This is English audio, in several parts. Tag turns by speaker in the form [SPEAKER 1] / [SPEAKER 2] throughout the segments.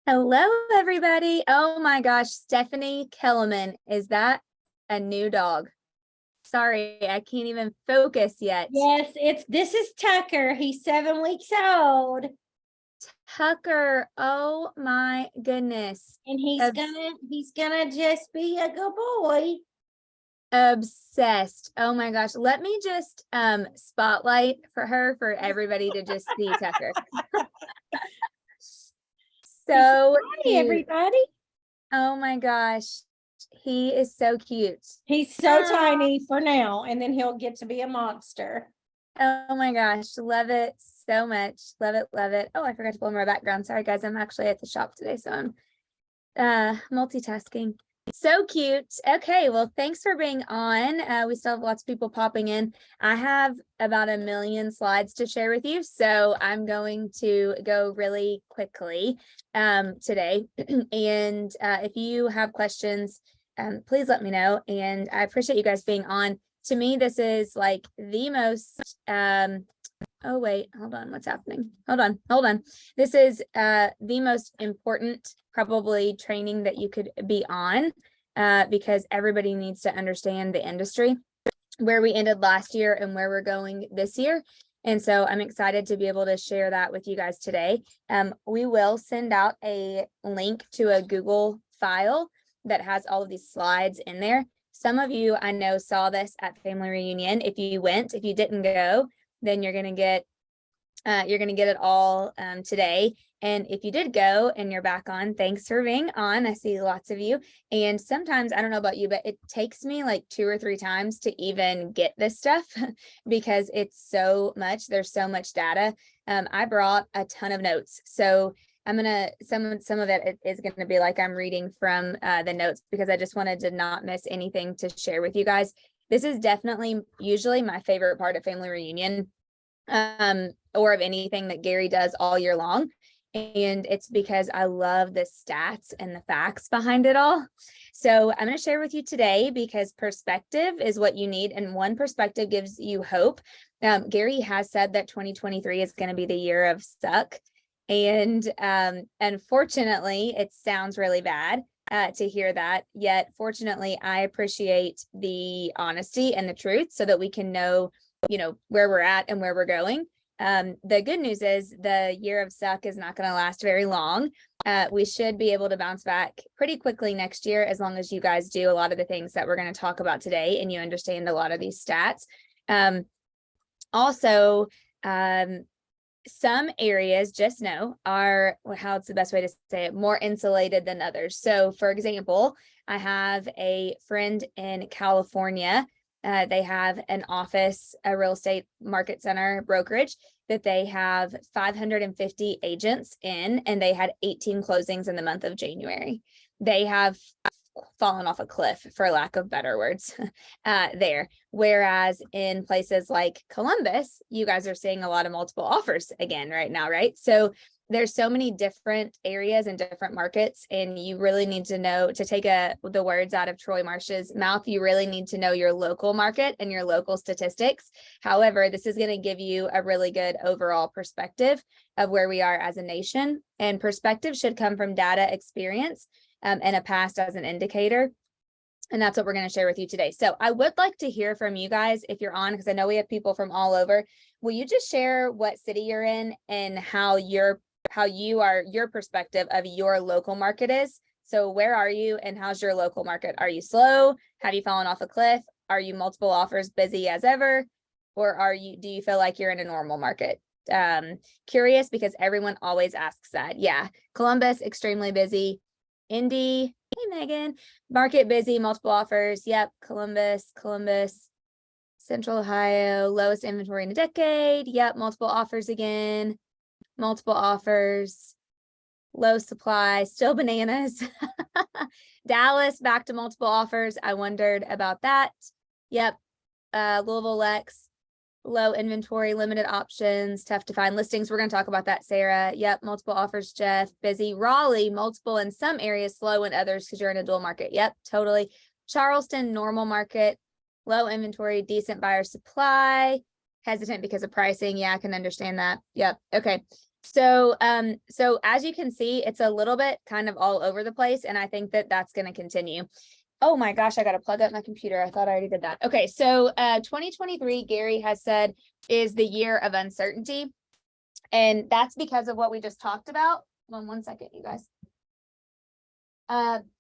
[SPEAKER 1] Hello, everybody. Oh my gosh, Stephanie Kellerman. Is that a new dog? Sorry, I can't even focus yet.
[SPEAKER 2] Yes, this is Tucker. He's 7 weeks old,
[SPEAKER 1] Tucker, oh my goodness.
[SPEAKER 2] and he's
[SPEAKER 1] Obs-
[SPEAKER 2] gonna just be a good boy.
[SPEAKER 1] Obsessed. Oh my gosh. Let me just spotlight for her for everybody to just see Tucker. So
[SPEAKER 2] Hi,
[SPEAKER 1] cute.
[SPEAKER 2] everybody.
[SPEAKER 1] Oh my gosh. He is so cute.
[SPEAKER 2] He's so tiny for now, and then he'll get to be a monster.
[SPEAKER 1] Oh my gosh, love it so much. Love it, love it. Oh, I forgot to blow my background. Sorry, guys. I'm actually at the shop today, so I'm multitasking. So cute. Okay, well, thanks for being on. We still have lots of people popping in. I have about 1,000,000 slides to share with you, so I'm going to go really quickly today. And if you have questions, please let me know. And I appreciate you guys being on. To me, this is like the most oh wait, hold on, what's happening? Hold on. This is the most important probably training that you could be on because everybody needs to understand the industry, where we ended last year and where we're going this year. And so I'm excited to be able to share that with you guys today. We will send out a link to a Google file that has all of these slides in there. Some of you I know saw this at family reunion. If you didn't go, then you're going to get it all today. And if you did go and you're back on, thanks for being on. I see lots of you. And sometimes, I don't know about you, but it takes me like 2 or 3 times to even get this stuff because it's so much. There's so much data. I brought a ton of notes. So I'm gonna some of it is gonna be like I'm reading from the notes because I just wanted to not miss anything to share with you guys. This is definitely usually my favorite part of family reunion, or of anything that Gary does all year long. And it's because I love the stats and the facts behind it all. So I'm going to share with you today because perspective is what you need. And one perspective gives you hope. Gary has said that 2023 is going to be the year of suck. And unfortunately, it sounds really bad to hear that. Yet, fortunately, I appreciate the honesty and the truth so that we can know where we're at and where we're going. The good news is the year of suck is not going to last very long. We should be able to bounce back pretty quickly next year, as long as you guys do a lot of the things that we're going to talk about today and you understand a lot of these stats. Also, some areas, just know, are, how's the best way to say it, more insulated than others. So for example, I have a friend in California. They have an office, a real estate market center brokerage that they have 550 agents in, and they had 18 closings in the month of January. They have fallen off a cliff, for lack of better words, there. Whereas in places like Columbus, you guys are seeing a lot of multiple offers again right now, right? So there's so many different areas and different markets, and you really need to know, to take the words out of Troy Marsh's mouth, you really need to know your local market and your local statistics. However, this is going to give you a really good overall perspective of where we are as a nation, and perspective should come from data, experience, and a past as an indicator. And that's what we're going to share with you today. So I would like to hear from you guys if you're on, because I know we have people from all over. Will you just share what city you're in and how your perspective of your local market is? So where are you and how's your local market? Are you slow? Have you fallen off a cliff? Are you multiple offers, busy as ever? Or do you feel like you're in a normal market? Curious because everyone always asks that. Yeah. Columbus, extremely busy. Indy, hey Megan, market busy, multiple offers. Yep. Columbus, Central Ohio, lowest inventory in a decade. Yep. Multiple offers again. Multiple offers, low supply, still bananas. Dallas, back to multiple offers. I wondered about that. Yep. Louisville, Lex, low inventory, limited options, tough to find listings. We're going to talk about that, Sarah. Yep. Multiple offers, Jeff. Busy. Raleigh, multiple in some areas, slow in others because you're in a dual market. Yep. Totally. Charleston, normal market, low inventory, decent buyer supply. Hesitant because of pricing. Yeah, I can understand that. Yep. Okay. So, so as you can see, it's a little bit kind of all over the place, and I think that that's going to continue. Oh my gosh, I got to plug up my computer. I thought I already did that. Okay, so 2023, Gary has said, is the year of uncertainty. And that's because of what we just talked about. Hold on one second, you guys.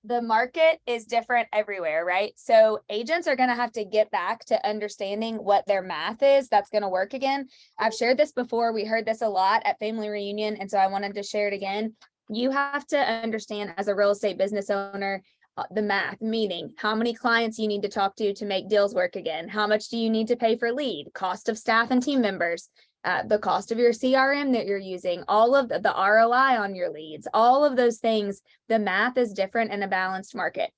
[SPEAKER 1] The market is different everywhere, right? So agents are going to have to get back to understanding what their math is that's going to work again. I've shared this before. We heard this a lot at family reunion. And so I wanted to share it again. You have to understand as a real estate business owner, the math, meaning how many clients you need to talk to make deals work again. How much do you need to pay for lead, cost of staff and team members, the cost of your CRM that you're using, all of the ROI on your leads, all of those things. The math is different in a balanced market.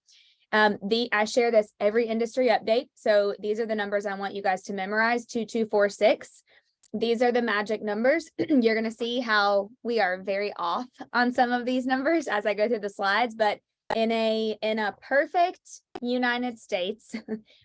[SPEAKER 1] I share this every industry update. So these are the numbers I want you guys to memorize: 2246. These are the magic numbers. You're going to see how we are very off on some of these numbers as I go through the slides, but in a perfect United States,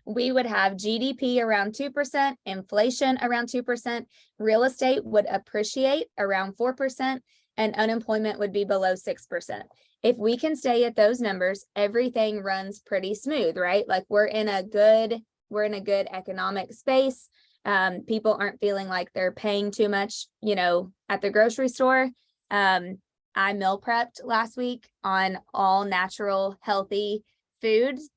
[SPEAKER 1] we would have GDP around 2%, inflation around 2%, real estate would appreciate around 4%, and unemployment would be below 6%. If we can stay at those numbers, everything runs pretty smooth, right? Like we're in a good economic space. People aren't feeling like they're paying too much, at the grocery store. I meal prepped last week on all natural, healthy foods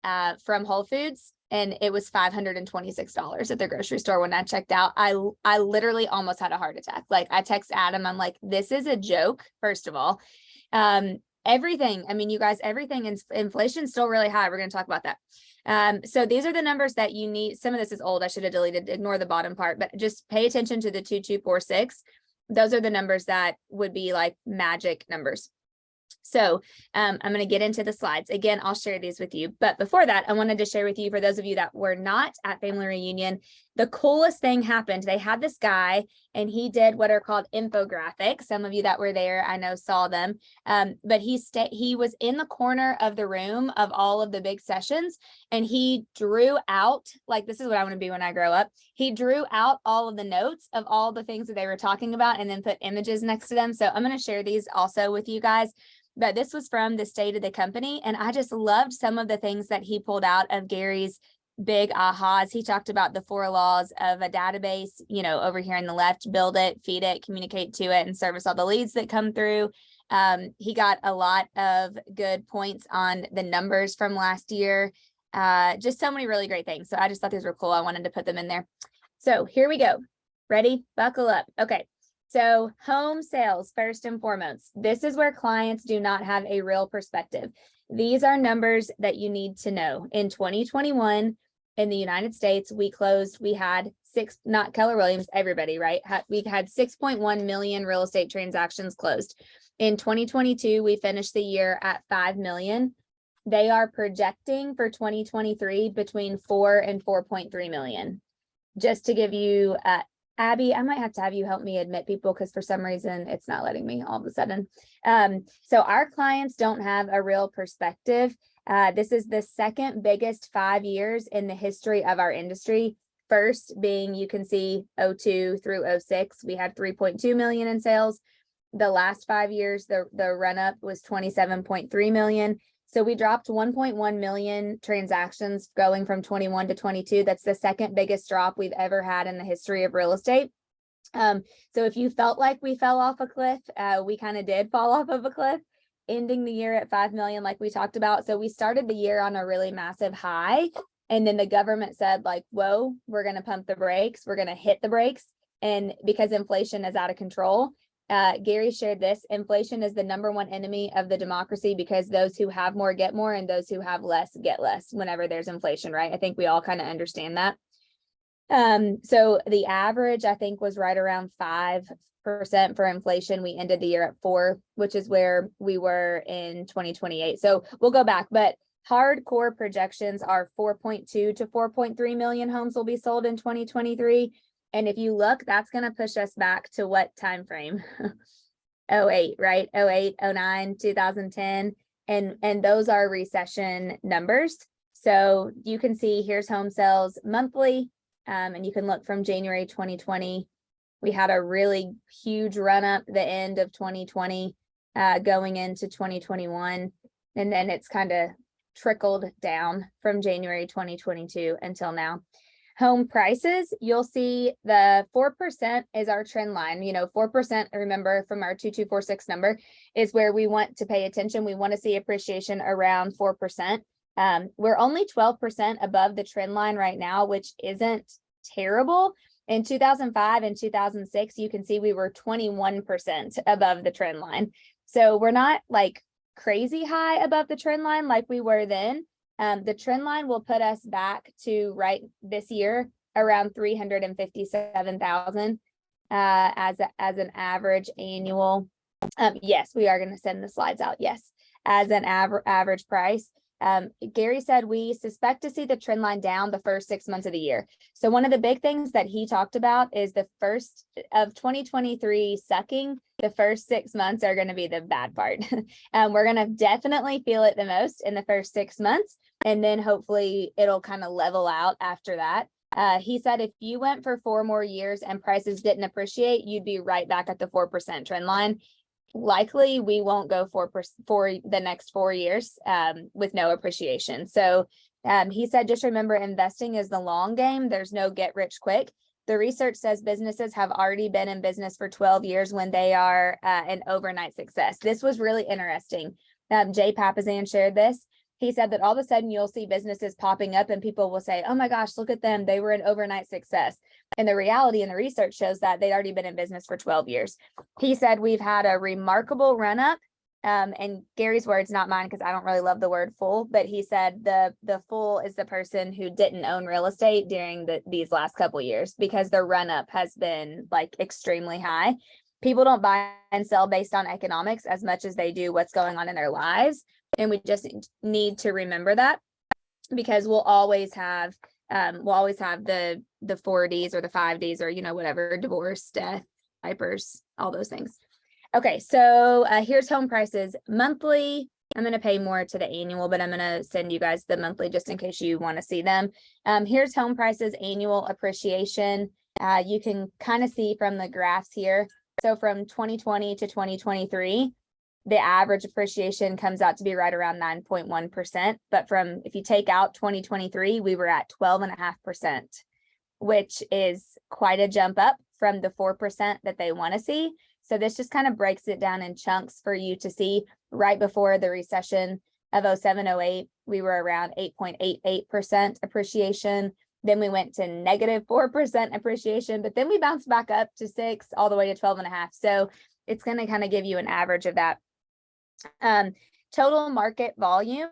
[SPEAKER 1] from Whole Foods, and it was $526 at the grocery store when I checked out. I literally almost had a heart attack. Like I text Adam, I'm like, this is a joke, first of all. Everything, I mean, you guys, everything in inflation is still really high. We're going to talk about that. So these are the numbers that you need. Some of this is old. I should have deleted, ignore the bottom part, but just pay attention to the 2246. Those are the numbers that would be like magic numbers. So I'm going to get into the slides. Again, I'll share these with you. But before that, I wanted to share with you, for those of you that were not at family reunion, the coolest thing happened. They had this guy and he did what are called infographics. Some of you that were there, I know, saw them. But he was in the corner of the room of all of the big sessions, and he drew out, like, this is what I want to be when I grow up. He drew out all of the notes of all the things that they were talking about and then put images next to them. So I'm going to share these also with you guys. But this was from the state of the company. And I just loved some of the things that he pulled out of Gary's big ahas. He talked about the 4 laws of a database, over here on the left: build it, feed it, communicate to it, and service all the leads that come through. He got a lot of good points on the numbers from last year. Just so many really great things. So I just thought these were cool. I wanted to put them in there. So here we go. Ready? Buckle up. Okay. So home sales, first and foremost, this is where clients do not have a real perspective. These are numbers that you need to know. In 2021, in the United States, we had not Keller Williams, everybody, right? We had 6.1 million real estate transactions closed. In 2022, we finished the year at 5 million. They are projecting for 2023 between 4 and 4.3 million. Just to give you Abby, I might have to have you help me admit people, because for some reason it's not letting me all of a sudden. So our clients don't have a real perspective. This is the second biggest 5 years in the history of our industry. First being, you can see 02 through 06, we had 3.2 million in sales. The last 5 years, the run up was 27.3 million. So we dropped 1.1 million transactions going from 21 to 22. That's the second biggest drop we've ever had in the history of real estate. So if you felt like we fell off a cliff, we kind of did fall off of a cliff, ending the year at 5 million, like we talked about. So we started the year on a really massive high. And then the government said, like, whoa, we're going to pump the brakes. We're going to hit the brakes. And because inflation is out of control, Gary shared this: inflation is the #1 enemy of the democracy, because those who have more get more, and those who have less get less whenever there's inflation, right? I think we all kind of understand that. So the average, I think, was right around 5% for inflation. We ended the year at 4%, which is where we were in 2028. So we'll go back, but hardcore projections are 4.2 to 4.3 million homes will be sold in 2023. And if you look, that's going to push us back to what time frame? 08, right? 08, 09, 2010. And those are recession numbers. So you can see here's home sales monthly. And you can look from January 2020 We had a really huge run up the end of 2020, going into 2021. And then it's kind of trickled down from January 2022 until now. Home prices, you'll see the 4% is our trend line. 4%, remember from our 2246 number, is where we want to pay attention. We want to see appreciation around 4%. We're only 12% above the trend line right now, which isn't terrible. In 2005 and 2006, you can see we were 21% above the trend line. So we're not like crazy high above the trend line like we were then. The trend line will put us back to right this year around 357,000 as an average annual. Yes, we are going to send the slides out. Yes, as an average price. Gary said we suspect to see the trend line down the first 6 months of the year. So one of the big things that he talked about is the first of 2023 sucking. The first 6 months are going to be the bad part. We're going to definitely feel it the most in the first 6 months. And then hopefully it'll kind of level out after that. He said if you went for 4 more years and prices didn't appreciate, you'd be right back at the 4% trend line. Likely we won't go for the next 4 years with no appreciation. So he said, just remember, investing is the long game. There's no get rich quick. The research says businesses have already been in business for 12 years when they are an overnight success. This was really interesting. Jay Papazan shared this. He said that all of a sudden you'll see businesses popping up and people will say, oh my gosh, look at them. They were an overnight success. And the reality and the research shows that they'd already been in business for 12 years. He said we've had a remarkable run up. And Gary's words, not mine, because I don't really love the word fool, but he said the fool is the person who didn't own real estate during these last couple of years, because the run up has been like extremely high. People don't buy and sell based on economics as much as they do what's going on in their lives. And we just need to remember that, because we'll always have the 4Ds or the 5Ds or, whatever, divorce, death, diapers, all those things. Okay, so here's home prices monthly. I'm going to pay more to the annual, but I'm going to send you guys the monthly just in case you want to see them. Here's home prices annual appreciation. You can kind of see from the graphs here. So from 2020 to 2023, the average appreciation comes out to be right around 9.1%. But if you take out 2023, we were at 12.5%, which is quite a jump up from the 4% that they want to see. So this just kind of breaks it down in chunks for you to see. Right before the recession of 07-08, we were around 8.88% appreciation. Then we went to negative 4% appreciation, but then we bounced back up to 6 all the way to 12.5. So it's going to kind of give you an average of that. Total market volume,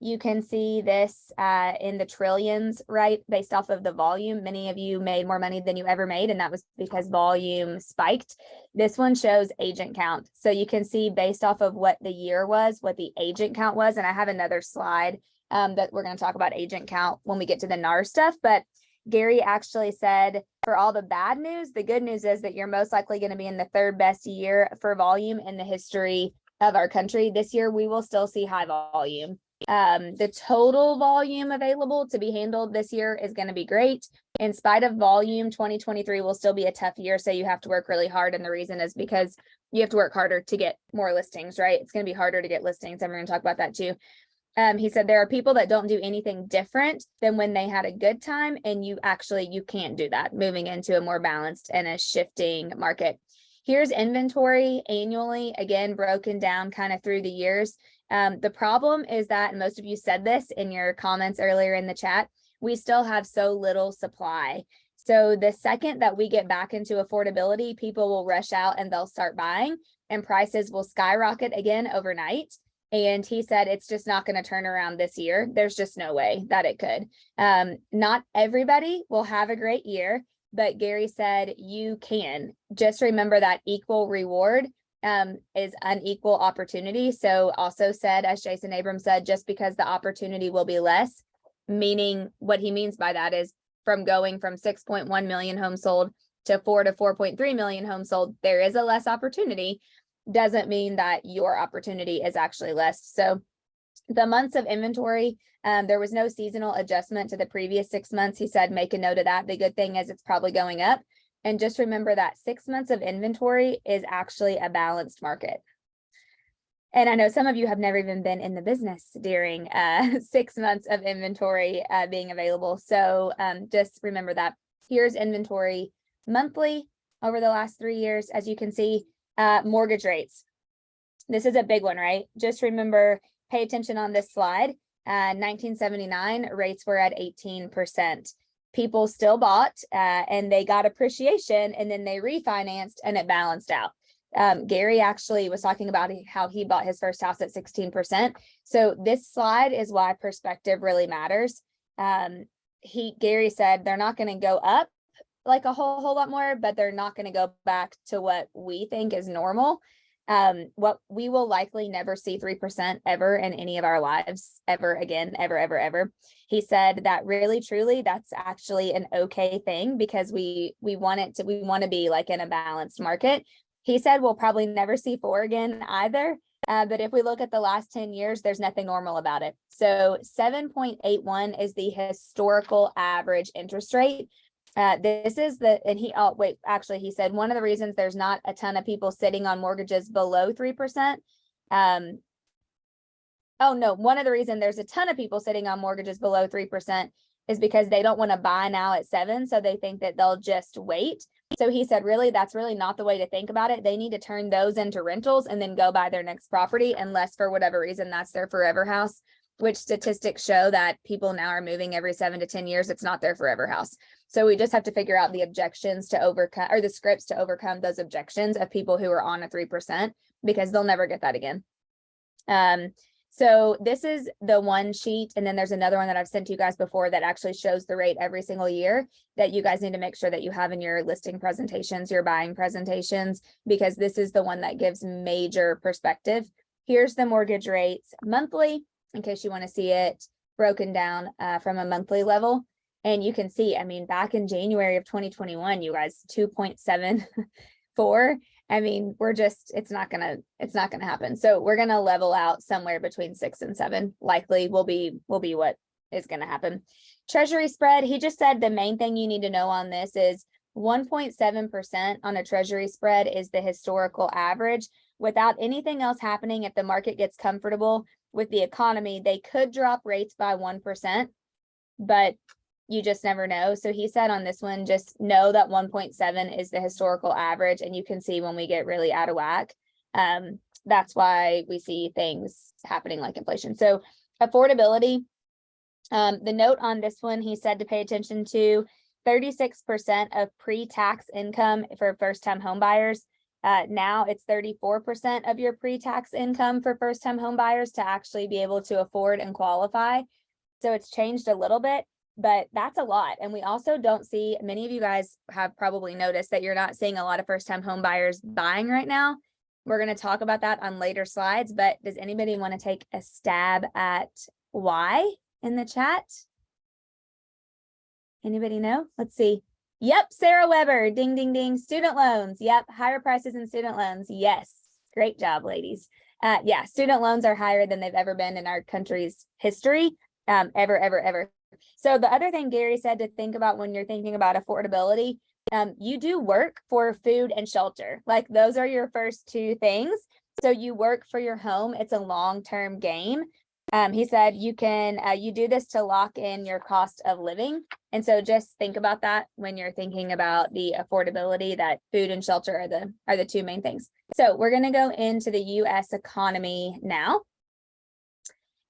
[SPEAKER 1] you can see this in the trillions, right? Based off of the volume. Many of you made more money than you ever made, and that was because volume spiked. This one shows agent count. So you can see based off of what the year was, what the agent count was. And I have another slide that we're going to talk about agent count when we get to the NAR stuff. But Gary actually said, for all the bad news, the good news is that you're most likely going to be in the 3rd best year for volume in the history of our country. This year, we will still see high volume. The total volume available to be handled this year is going to be great. In spite of volume, 2023 will still be a tough year. So you have to work really hard. And the reason is because you have to work harder to get more listings, right? It's going to be harder to get listings. And we're going to talk about that too. He said there are people that don't do anything different than when they had a good time. And you can't do that moving into a more balanced and a shifting market. Here's inventory annually, again, broken down kind of through the years. The problem is that, and most of you said this in your comments earlier in the chat, we still have so little supply. So the second that we get back into affordability, people will rush out and they'll start buying, and prices will skyrocket again overnight. And he said it's just not going to turn around this year. There's just no way that it could. Not everybody will have a great year, but Gary said you can. Just remember that equal reward is unequal opportunity. So also said, as Jason Abrams said, just because the opportunity will be less, meaning what he means by that is from going from 6.1 million homes sold to 4 to 4.3 million homes sold, there is a less opportunity. Doesn't mean that your opportunity is actually less. So the months of inventory, there was no seasonal adjustment to the previous 6 months. He said, make a note of that. The good thing is it's probably going up. And just remember that 6 months of inventory is actually a balanced market. And I know some of you have never even been in the business during 6 months of inventory being available. So just remember that. Here's inventory monthly over the last 3 years. As you can see, mortgage rates. This is a big one, right? Just remember, pay attention on this slide. 1979 rates were at 18%. People still bought and they got appreciation, and then they refinanced and it balanced out. Gary actually was talking about how he bought his first house at 16%. So this slide is why perspective really matters. Gary said they're not going to go up like a whole lot more, but they're not going to go back to what we think is normal. What we will likely never see 3% ever in any of our lives ever again, ever. He said that really, truly, that's actually an okay thing, because we want to be like in a balanced market. He said we'll probably never see 4 again either. But if we look at the last 10 years, there's nothing normal about it. So 7.81 is the historical average interest rate. This is he said one of the reasons there's not a ton of people sitting on mortgages below 3%. One of the reasons there's a ton of people sitting on mortgages below 3% is because they don't want to buy now at 7. So they think that they'll just wait. So he said, really, that's really not the way to think about it. They need to turn those into rentals and then go buy their next property, unless for whatever reason that's their forever house, which statistics show that people now are moving every 7 to 10 years. It's not their forever house. So we just have to figure out the objections to overcome, or the scripts to overcome those objections of people who are on a 3%, because they'll never get that again. So this is the one sheet, and then there's another one that I've sent to you guys before that actually shows the rate every single year that you guys need to make sure that you have in your listing presentations, your buying presentations, because this is the one that gives major perspective. Here's the mortgage rates monthly, in case you want to see it broken down from a monthly level. And you can see, I mean, back in January of 2021, you guys, 2.74. I mean, it's not gonna happen. So we're gonna level out somewhere between 6 and 7. Likely will be what is gonna happen. Treasury spread, he just said the main thing you need to know on this is 1.7% on a treasury spread is the historical average. Without anything else happening, if the market gets comfortable with the economy, they could drop rates by 1%, but you just never know. So he said on this one, just know that 1.7 is the historical average. And you can see when we get really out of whack, that's why we see things happening like inflation. So affordability, the note on this one, he said to pay attention to 36% of pre-tax income for first-time home buyers. Now it's 34% of your pre-tax income for first-time home buyers to actually be able to afford and qualify. So it's changed a little bit, but that's a lot. And we also don't see, many of you guys have probably noticed that you're not seeing a lot of first-time home buyers buying right now. We're going to talk about that on later slides, but does anybody want to take a stab at why in the chat? Anybody know? Let's see. Yep, Sarah Weber, ding, ding, ding. Student loans. Yep, higher prices in student loans. Yes, great job, ladies. Yeah, student loans are higher than they've ever been in our country's history, ever. So the other thing Gary said to think about when you're thinking about affordability, you do work for food and shelter. Like those are your first 2 things. So you work for your home. It's a long-term game. He said you do this to lock in your cost of living. And so just think about that when you're thinking about the affordability, that food and shelter are the 2 main things. So we're going to go into the US economy now.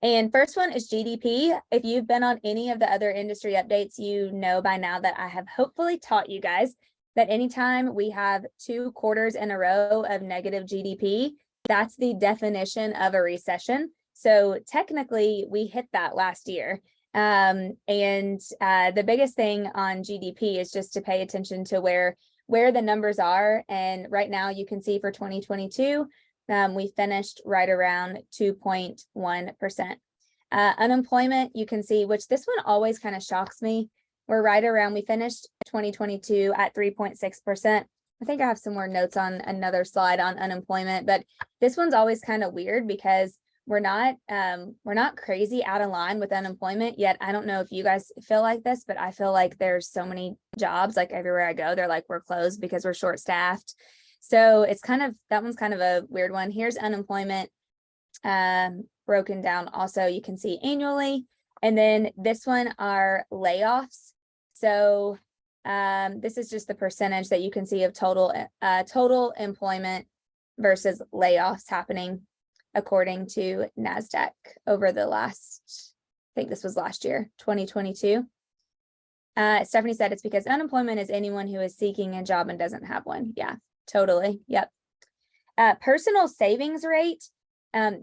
[SPEAKER 1] And first one is GDP. If you've been on any of the other industry updates, you know by now that I have hopefully taught you guys that anytime we have 2 quarters in a row of negative GDP, that's the definition of a recession. So technically we hit that last year. The biggest thing on GDP is just to pay attention to where the numbers are. And right now you can see for 2022, we finished right around 2.1%. Unemployment, you can see, which this one always kind of shocks me. We finished 2022 at 3.6%. I think I have some more notes on another slide on unemployment, but this one's always kind of weird because we're not crazy out of line with unemployment yet. I don't know if you guys feel like this, but I feel like there's so many jobs, like everywhere I go, they're like, we're closed because we're short staffed. So it's that one's kind of a weird one. Here's unemployment broken down. Also, you can see annually. And then this one are layoffs. So this is just the percentage that you can see of total employment versus layoffs happening according to NASDAQ over the last, I think this was last year, 2022. Stephanie said it's because unemployment is anyone who is seeking a job and doesn't have one. Yeah, totally. Yep. Personal savings rate.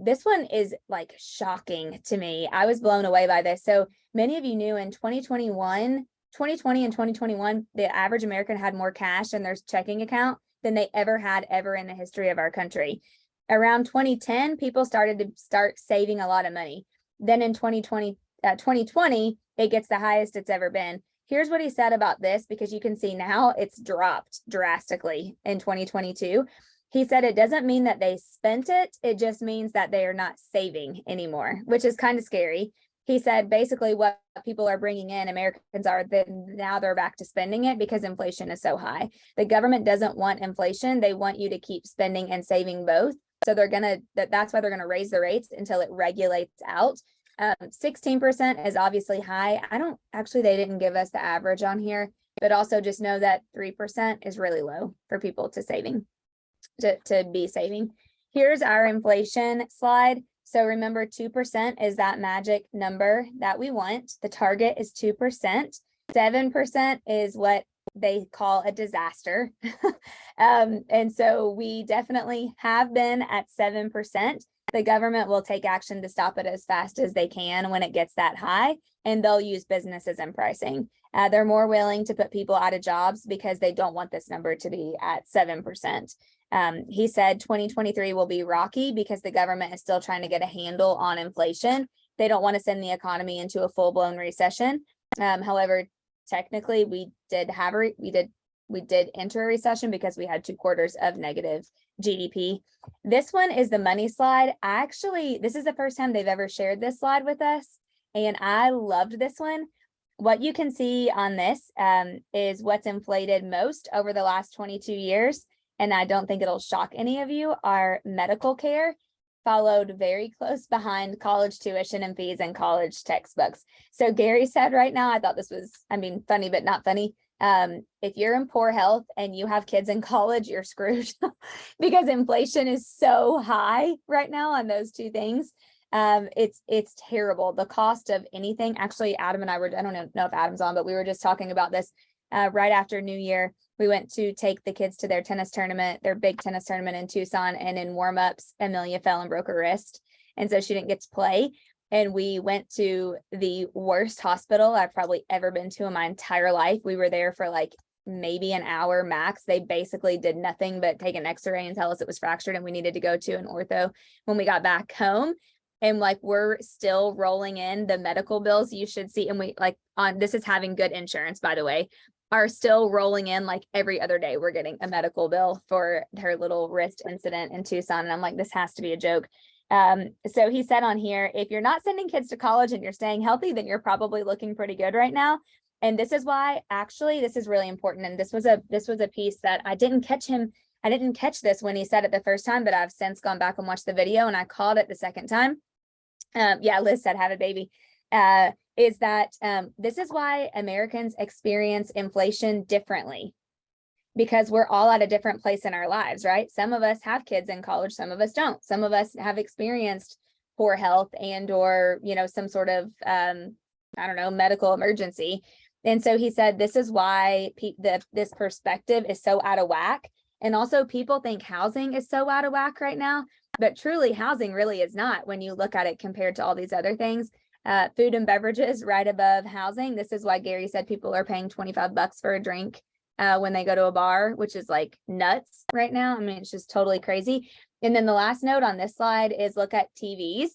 [SPEAKER 1] This one is like shocking to me. I was blown away by this. So many of you knew in 2020 and 2021, the average American had more cash in their checking account than they ever had in the history of our country. Around 2010, people started to saving a lot of money. Then in 2020, it gets the highest it's ever been. Here's what he said about this, because you can see now it's dropped drastically in 2022. He said it doesn't mean that they spent it. It just means that they are not saving anymore, which is kind of scary. He said basically what people are bringing in, Americans are, then now they're back to spending it because inflation is so high. The government doesn't want inflation. They want you to keep spending and saving both. So that's why they're going to raise the rates until it regulates out. 16% is obviously high. They didn't give us the average on here, but also just know that 3% is really low for people to be saving. Here's our inflation slide. So remember, 2% is that magic number that we want. The target is 2%. 7% is what they call a disaster. And so we definitely have been at 7%. The government will take action to stop it as fast as they can when it gets that high, and they'll use businesses and pricing. They're more willing to put people out of jobs because they don't want this number to be at 7%. He said 2023 will be rocky because the government is still trying to get a handle on inflation. They don't want to send the economy into a full-blown recession. However, technically we did enter a recession because we had 2 quarters of negative GDP. This one is the money slide. This is the first time they've ever shared this slide with us, and I loved this one. What you can see on this is what's inflated most over the last 22 years. And I don't think it'll shock any of you, our medical care, followed very close behind college tuition and fees and college textbooks. So Gary said right now, I thought this was, funny, but not funny. If you're in poor health and you have kids in college, you're screwed because inflation is so high right now on those two things. It's terrible. The cost of anything. Actually, Adam and I I don't know if Adam's on, but we were just talking about this right after New Year. We went to take the kids to their big tennis tournament in Tucson, and in warm-ups, Amelia fell and broke her wrist. And so she didn't get to play. And we went to the worst hospital I've probably ever been to in my entire life. We were there for like maybe an hour max. They basically did nothing but take an x-ray and tell us it was fractured and we needed to go to an ortho when we got back home. And like, we're still rolling in the medical bills you should see. And this is having good insurance, by the way, are still rolling in like every other day. We're getting a medical bill for her little wrist incident in Tucson. And I'm like, this has to be a joke. So he said on here, if you're not sending kids to college and you're staying healthy, then you're probably looking pretty good right now. And this is why, actually, this is really important. And this was a piece that I didn't catch this when he said it the first time, but I've since gone back and watched the video and I caught it the second time. Liz said, have a baby. Is that this is why Americans experience inflation differently, because we're all at a different place in our lives, right? Some of us have kids in college, some of us don't. Some of us have experienced poor health and or, some sort of, medical emergency. And so he said, this is why this perspective is so out of whack. And also people think housing is so out of whack right now, but truly housing really is not when you look at it compared to all these other things. Food and beverages right above housing. This is why Gary said people are paying $25 for a drink when they go to a bar, which is like nuts right now. It's just totally crazy. And then the last note on this slide is look at TVs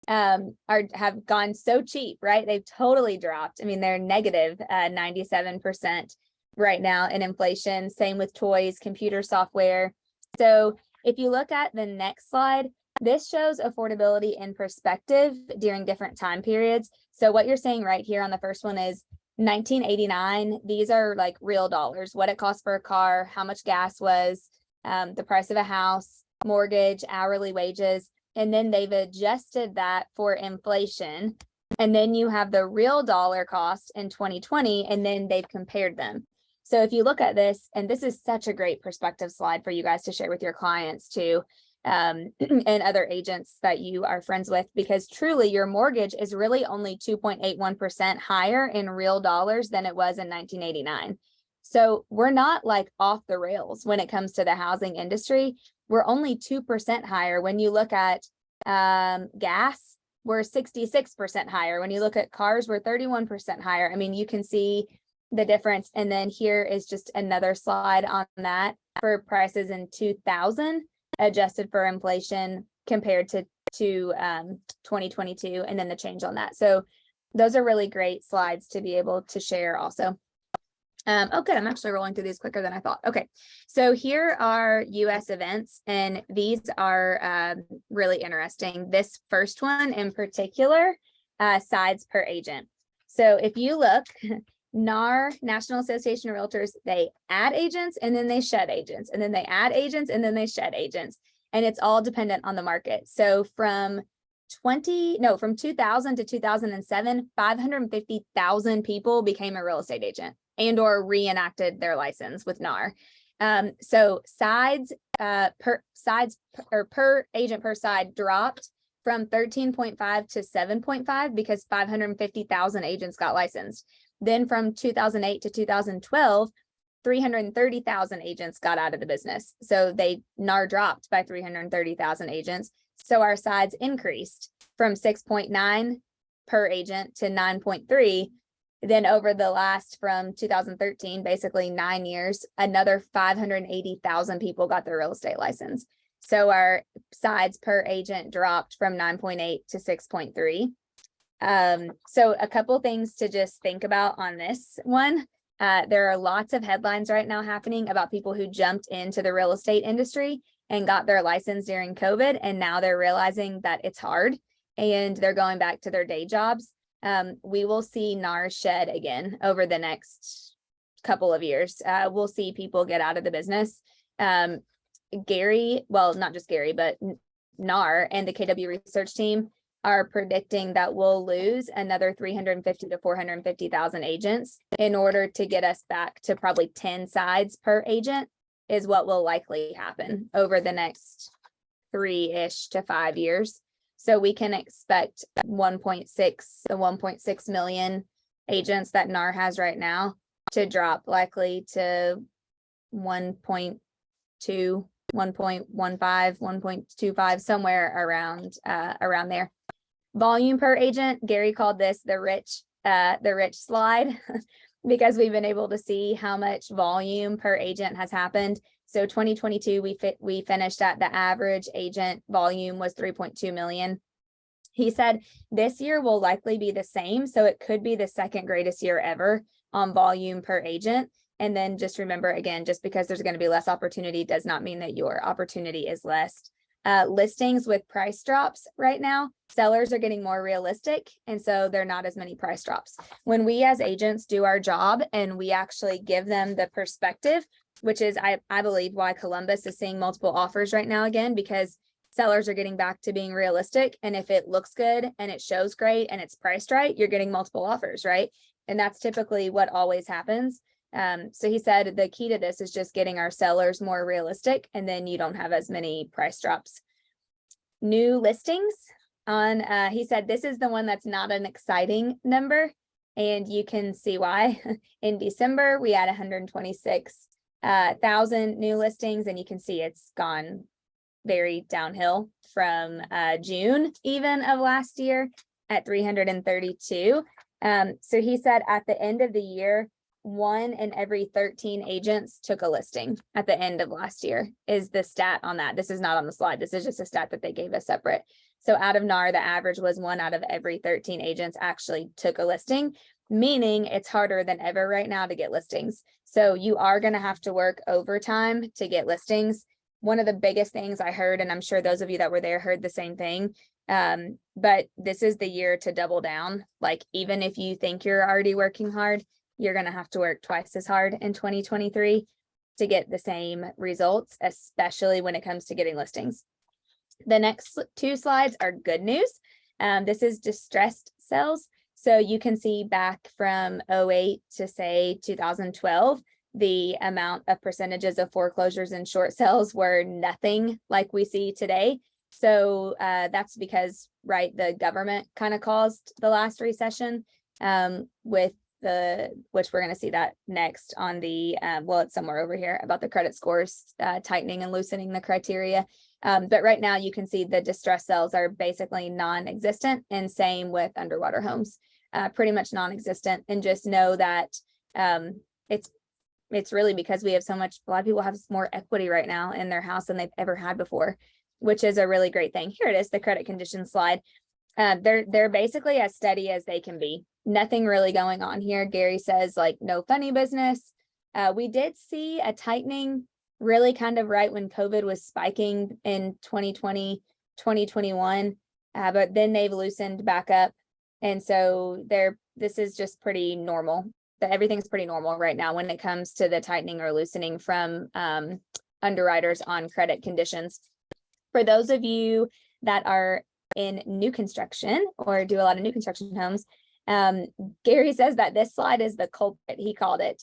[SPEAKER 1] have gone so cheap, right? They've totally dropped. They're negative 97% right now in inflation. Same with toys, computer software. So if you look at the next slide, This shows affordability in perspective during different time periods. So what you're saying right here on the first one is 1989. These are like real dollars, what it costs for a car, how much gas was, the price of a house, mortgage, hourly wages, and then they've adjusted that for inflation. And then you have the real dollar cost in 2020, and then they've compared them. So if you look at this, and this is such a great perspective slide for you guys to share with your clients too, and other agents that you are friends with, because truly your mortgage is really only 2.81% higher in real dollars than it was in 1989. So we're not like off the rails when it comes to the housing industry. We're only 2% higher. When you look at gas, we're 66% higher. When you look at cars, we're 31% higher. I mean, you can see the difference. And then here is just another slide on that for prices in 2000 adjusted for inflation compared to 2022, and then the change on that. So those are really great slides to be able to share also. Oh, good. I'm actually rolling through these quicker than I thought. Okay, so here are US events, and these are really interesting. This first one in particular, sides per agent. So if you look, NAR, National Association of Realtors, they add agents and then they shed agents, and then they add agents and then they shed agents. And it's all dependent on the market. So from 2000 to 2007, 550,000 people became a real estate agent and or reenacted their license with NAR. So sides per agent per side dropped from 13.5 to 7.5 because 550,000 agents got licensed. Then from 2008 to 2012, 330,000 agents got out of the business. So NAR dropped by 330,000 agents. So our sides increased from 6.9 per agent to 9.3. Then over the last, from 2013, basically 9 years, another 580,000 people got their real estate license. So our sides per agent dropped from 9.8 to 6.3. So a couple things to just think about on this one. There are lots of headlines right now happening about people who jumped into the real estate industry and got their license during COVID, and now they're realizing that it's hard and they're going back to their day jobs. We will see NAR shed again over the next couple of years. We'll see people get out of the business. Gary, well, not just Gary, but NAR and the KW research team are predicting that we'll lose another 350 to 450,000 agents in order to get us back to probably 10 sides per agent is what will likely happen over the next 3-ish to 5 years. So we can expect 1.6 million agents that NAR has right now to drop likely to 1.2, 1.15, 1.25, somewhere around there. Volume per agent, Gary called this the rich slide because we've been able to see how much volume per agent has happened. So 2022, we finished at the average agent volume was 3.2 million. He said this year will likely be the same. So it could be the second greatest year ever on volume per agent. And then just remember, again, just because there's going to be less opportunity does not mean that your opportunity is less. Listings with price drops right now, sellers are getting more realistic, and so there are not as many price drops. When we as agents do our job and we actually give them the perspective, which is I believe why Columbus is seeing multiple offers right now again, because sellers are getting back to being realistic, and if it looks good and it shows great and it's priced right, you're getting multiple offers, right? And that's typically what always happens. So he said the key to this is just getting our sellers more realistic, and then you don't have as many price drops. New listings on, he said this is the one that's not an exciting number, and you can see why. In December, we had 126,000 new listings, and you can see it's gone very downhill from June even of last year at 332. So he said at the end of the year, 1 in every 13 agents took a listing at the end of last year is the stat on that. This is not on the slide. This is just a stat that they gave us separate. So out of NAR, the average was 1 out of every 13 agents actually took a listing, meaning it's harder than ever right now to get listings. So you are going to have to work overtime to get listings. one of the biggest things I heard, and I'm sure those of you that were there heard the same thing. But this is the year to double down. Like, even if you think you're already working hard, you're going to have to work twice as hard in 2023 to get the same results, especially when it comes to getting listings. The next two slides are good news. This is distressed sales. So you can see back from 08 to say 2012, the amount of percentages of foreclosures and short sales were nothing like we see today. So that's because, right, the government kind of caused the last recession with which we're going to see that next on the, well, it's somewhere over here about the credit scores tightening and loosening the criteria. But right now you can see the distress sales are basically non-existent, and same with underwater homes, pretty much non-existent. And just know that it's really because we have a lot of people have more equity right now in their house than they've ever had before, which is a really great thing. Here it is, the credit condition slide. They're basically as steady as they can be. Nothing really going on here. Gary says, like, no funny business. We did see a tightening really kind of right when COVID was spiking in 2020, 2021, but then they've loosened back up. And so this is just pretty normal. Everything's pretty normal right now when it comes to the tightening or loosening from underwriters on credit conditions. For those of you that are in new construction or do a lot of new construction homes, Gary says that this slide is the culprit, he called it.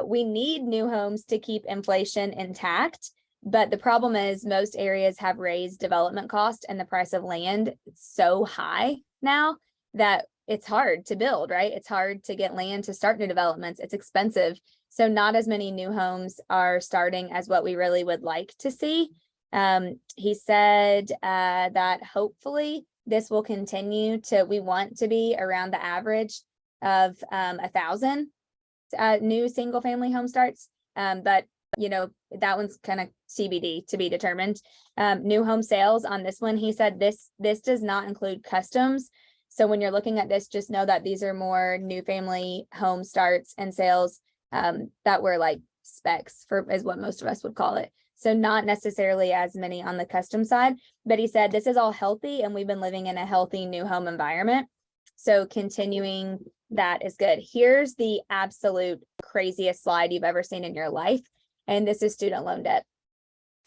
[SPEAKER 1] We need new homes to keep inflation intact, but the problem is most areas have raised development cost, and the price of land is so high now that it's hard to build, right? It's hard to get land to start new developments. It's expensive. So not as many new homes are starting as what we really would like to see. He said that hopefully this will continue we want to be around the average of 1,000 new single family home starts. But that one's kind of TBD, to be determined. New home sales on this one, he said this does not include customs. So when you're looking at this, just know that these are more new family home starts and sales that were like specs is what most of us would call it. So not necessarily as many on the custom side, but he said this is all healthy and we've been living in a healthy new home environment. So continuing that is good. Here's the absolute craziest slide you've ever seen in your life. And this is student loan debt.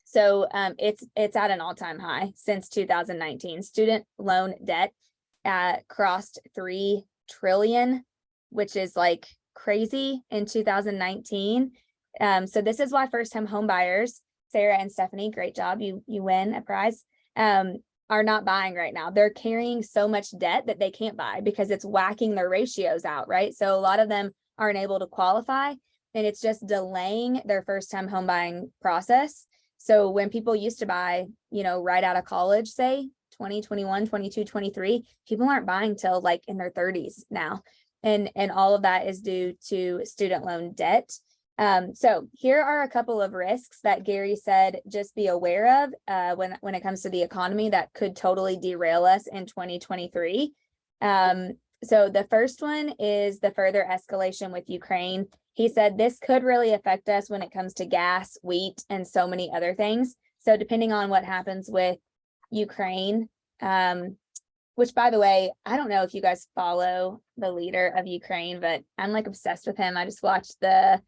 [SPEAKER 1] So it's at an all-time high since 2019. Student loan debt crossed 3 trillion, which is like crazy in 2019. So this is why first-time home buyers, Sarah and Stephanie, great job, you win a prize, are not buying right now. They're carrying so much debt that they can't buy because it's whacking their ratios out, right? So a lot of them aren't able to qualify, and it's just delaying their first-time home buying process. So when people used to buy, right out of college, say 20, 21, 22, 23, people aren't buying till like in their 30s now. And all of that is due to student loan debt. So here are a couple of risks that Gary said just be aware of when it comes to the economy that could totally derail us in 2023. So the first one is the further escalation with Ukraine. He said this could really affect us when it comes to gas, wheat, and so many other things. So depending on what happens with Ukraine, which, by the way, I don't know if you guys follow the leader of Ukraine, but I'm like obsessed with him. I just watched the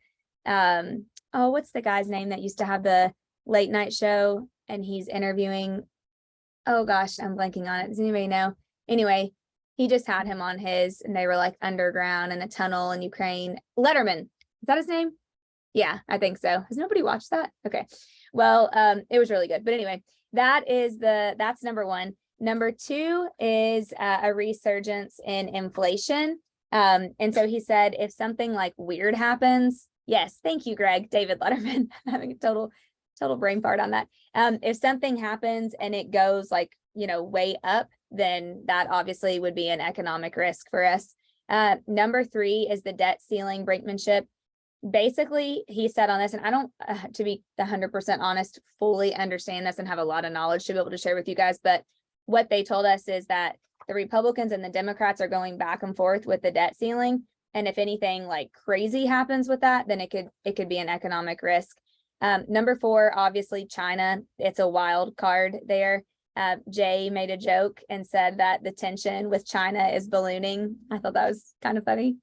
[SPEAKER 1] what's the guy's name that used to have the late night show and he's interviewing, oh gosh, I'm blanking on it. Does anybody know? Anyway, he just had him on his, and they were like underground in a tunnel in Ukraine. Letterman, is that his name? Yeah, I think so. Has nobody watched that? Okay. Well, it was really good. But anyway, that's number one. Number two is a resurgence in inflation. And so he said, if something like weird happens, yes, thank you, Greg, David Letterman, having a total brain fart on that. If something happens and it goes like, way up, then that obviously would be an economic risk for us. Number three is the debt ceiling brinkmanship. Basically, he said on this, and I don't, to be 100% honest, fully understand this and have a lot of knowledge to be able to share with you guys. But what they told us is that the Republicans and the Democrats are going back and forth with the debt ceiling. And if anything like crazy happens with that, then it could be an economic risk. Number 4, obviously China. It's a wild card there. Jay made a joke and said that the tension with China is ballooning. I thought that was kind of funny.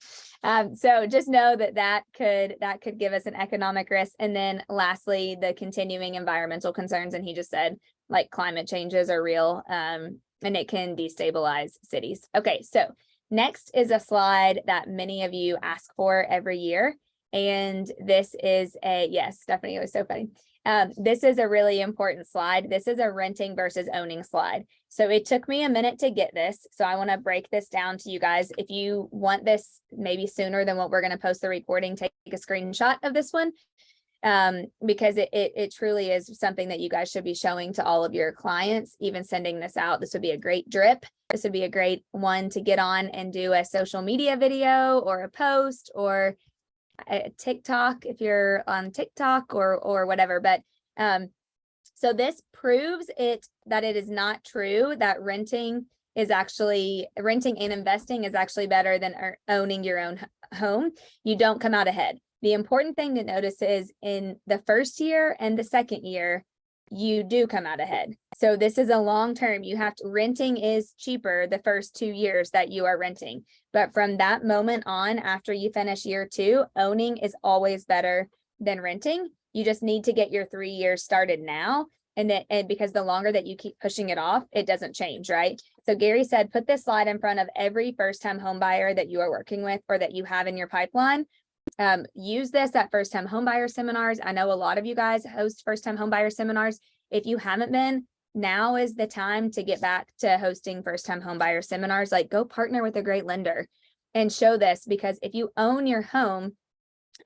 [SPEAKER 1] So just know that could give us an economic risk. And then lastly, the continuing environmental concerns. And he just said like climate changes are real, and it can destabilize cities. Okay, so next is a slide that many of you ask for every year. And this is yes, Stephanie, it was so funny. This is a really important slide. This is a renting versus owning slide. So it took me a minute to get this. So I want to break this down to you guys. If you want this maybe sooner than what we're going to post the recording, take a screenshot of this one, because it truly is something that you guys should be showing to all of your clients, even sending this out. This would be a great drip. This would be a great one to get on and do a social media video or a post or a TikTok if you're on TikTok or whatever. But so this proves that it is not true that renting and investing is actually better than owning your own home. You don't come out ahead. The important thing to notice is in the first year and the second year, you do come out ahead. So this is a long term. Renting is cheaper the first 2 years that you are renting. But from that moment on, after you finish year 2, owning is always better than renting. You just need to get your 3 years started now. And because the longer that you keep pushing it off, it doesn't change, right? So Gary said, put this slide in front of every first-time home buyer that you are working with or that you have in your pipeline. Use this at first-time homebuyer seminars. I know a lot of you guys host first-time homebuyer seminars. If you haven't been, now is the time to get back to hosting first-time homebuyer seminars. Like, go partner with a great lender and show this, because if you own your home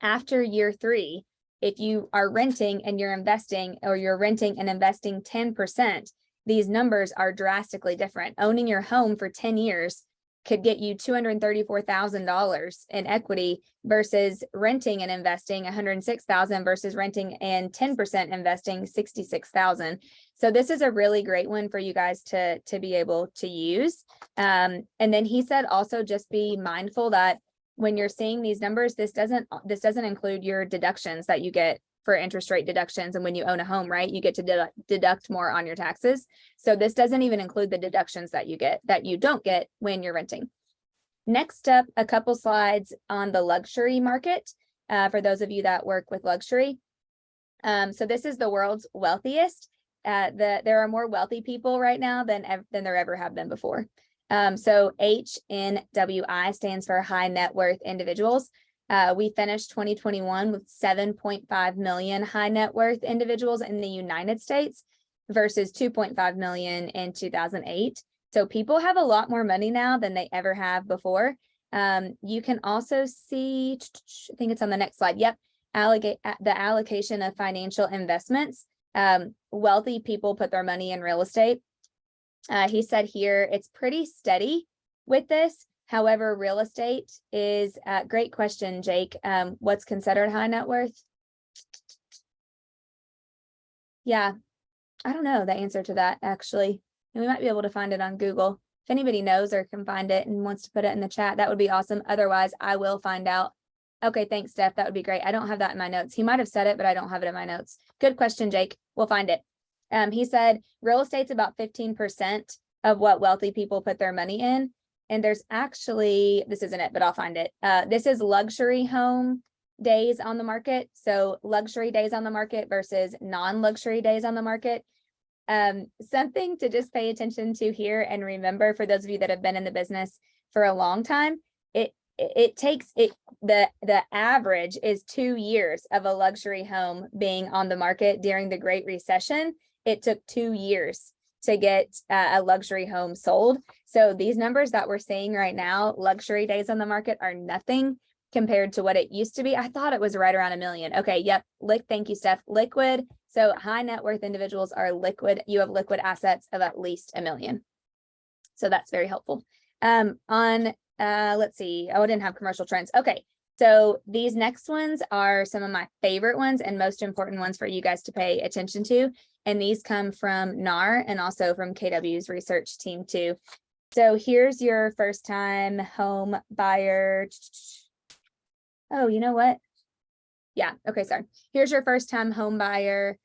[SPEAKER 1] after year 3, if you are renting and you're investing, or you're renting and investing 10%, these numbers are drastically different. Owning your home for 10 years could get you $234,000 in equity versus renting and investing $106,000 versus renting and 10% investing $66,000. So this is a really great one for you guys to be able to use. And then he said also just be mindful that when you're seeing these numbers, this doesn't include your deductions that you get for interest rate deductions. And when you own a home, right, you get to deduct more on your taxes. So this doesn't even include the deductions that you don't get when you're renting. Next up, a couple slides on the luxury market, for those of you that work with luxury. So this is the world's wealthiest. There are more wealthy people right now than there ever have been before. So HNWI stands for high net worth individuals. We finished 2021 with 7.5 million high net worth individuals in the United States versus 2.5 million in 2008. So people have a lot more money now than they ever have before. You can also see, I think it's on the next slide. Yep. The allocation of financial investments. Wealthy people put their money in real estate. He said here, it's pretty steady with this. However, real estate is a great question, Jake. What's considered high net worth? Yeah, I don't know the answer to that, actually. And we might be able to find it on Google. If anybody knows or can find it and wants to put it in the chat, that would be awesome. Otherwise, I will find out. Okay, thanks, Steph. That would be great. I don't have that in my notes. He might have said it, but I don't have it in my notes. Good question, Jake. We'll find it. He said real estate's about 15% of what wealthy people put their money in. And there's actually, this isn't it, but I'll find it. This is luxury home days on the market. So luxury days on the market versus non-luxury days on the market. Something to just pay attention to here and remember, for those of you that have been in the business for a long time, the average is 2 years of a luxury home being on the market. During the Great Recession, it took 2 years to get a luxury home sold. So these numbers that we're seeing right now, luxury days on the market, are nothing compared to what it used to be. I thought it was right around 1 million. Okay, yep. Thank you, Steph. Liquid. So high net worth individuals are liquid. You have liquid assets of at least 1 million. So that's very helpful. Let's see. Oh, I didn't have commercial trends. Okay. So these next ones are some of my favorite ones and most important ones for you guys to pay attention to. And these come from NAR and also from KW's research team too. So here's your first time home buyer. Oh, you know what? Yeah, okay, sorry. Here's your first time home buyer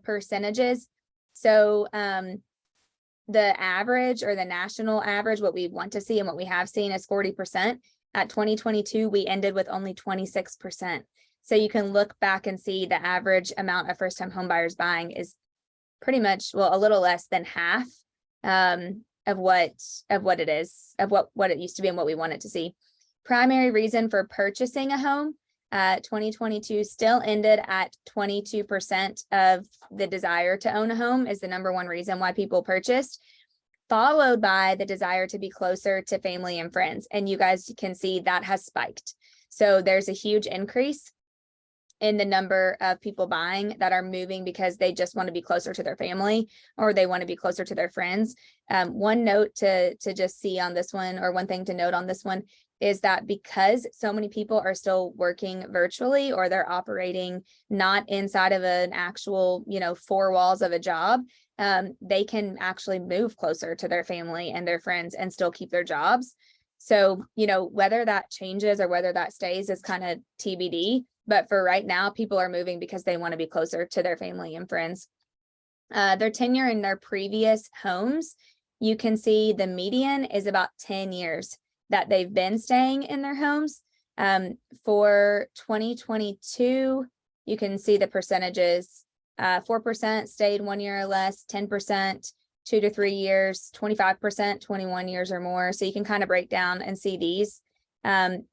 [SPEAKER 1] percentages. So the average or the national average, what we want to see and what we have seen is 40%. At 2022, we ended with only 26%. So you can look back and see the average amount of first time home buyers buying is pretty much, well, a little less than half of what it is, of what it used to be and what we want it to see. Primary reason for purchasing a home, 2022 still ended at 22% of the desire to own a home is the number one reason why people purchased, followed by the desire to be closer to family and friends. And you guys can see that has spiked. So there's a huge increase in the number of people buying that are moving because they just want to be closer to their family or they want to be closer to their friends. One note to just see on this one, or one thing to note on this one, is that because so many people are still working virtually or they're operating not inside of an actual, four walls of a job, they can actually move closer to their family and their friends and still keep their jobs. So, whether that changes or whether that stays is kind of TBD. But for right now, people are moving because they want to be closer to their family and friends. Their tenure in their previous homes, you can see the median is about 10 years that they've been staying in their homes. For 2022, you can see the percentages. 4% stayed 1 year or less, 10%, 2 to 3 years, 25%, 21 years or more. So you can kind of break down and see these.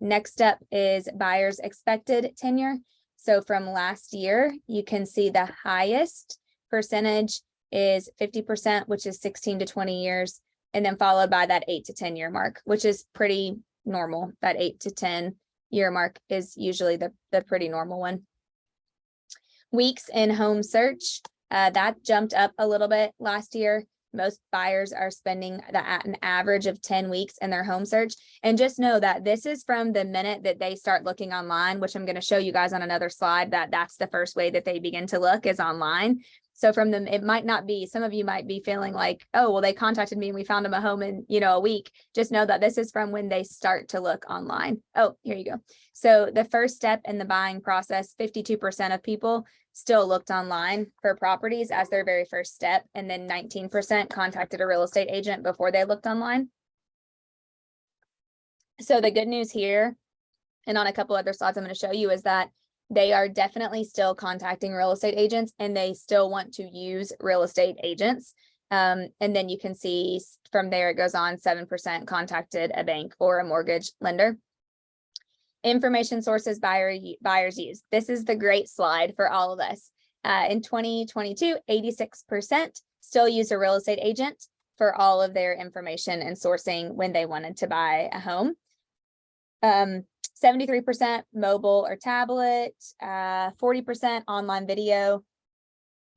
[SPEAKER 1] Next up is buyers' expected tenure. So from last year, you can see the highest percentage is 50%, which is 16 to 20 years. And then followed by that 8 to 10 year mark, which is pretty normal. That 8 to 10 year mark is usually the pretty normal one. Weeks in home search, that jumped up a little bit last year. Most buyers are spending an average of 10 weeks in their home search. And just know that this is from the minute that they start looking online, which I'm going to show you guys on another slide, that's the first way that they begin to look is online. So from them, it might not be, some of you might be feeling like, oh, well, they contacted me and we found them a home in, a week. Just know that this is from when they start to look online. Oh, here you go. So the first step in the buying process, 52% of people still looked online for properties as their very first step. And then 19% contacted a real estate agent before they looked online. So the good news here, and on a couple other slides I'm going to show you, is that they are definitely still contacting real estate agents and they still want to use real estate agents. And then you can see from there, it goes on 7% contacted a bank or a mortgage lender. Information sources buyers use. This is the great slide for all of us. In 2022, 86% still use a real estate agent for all of their information and sourcing when they wanted to buy a home. 73% mobile or tablet, 40% online video.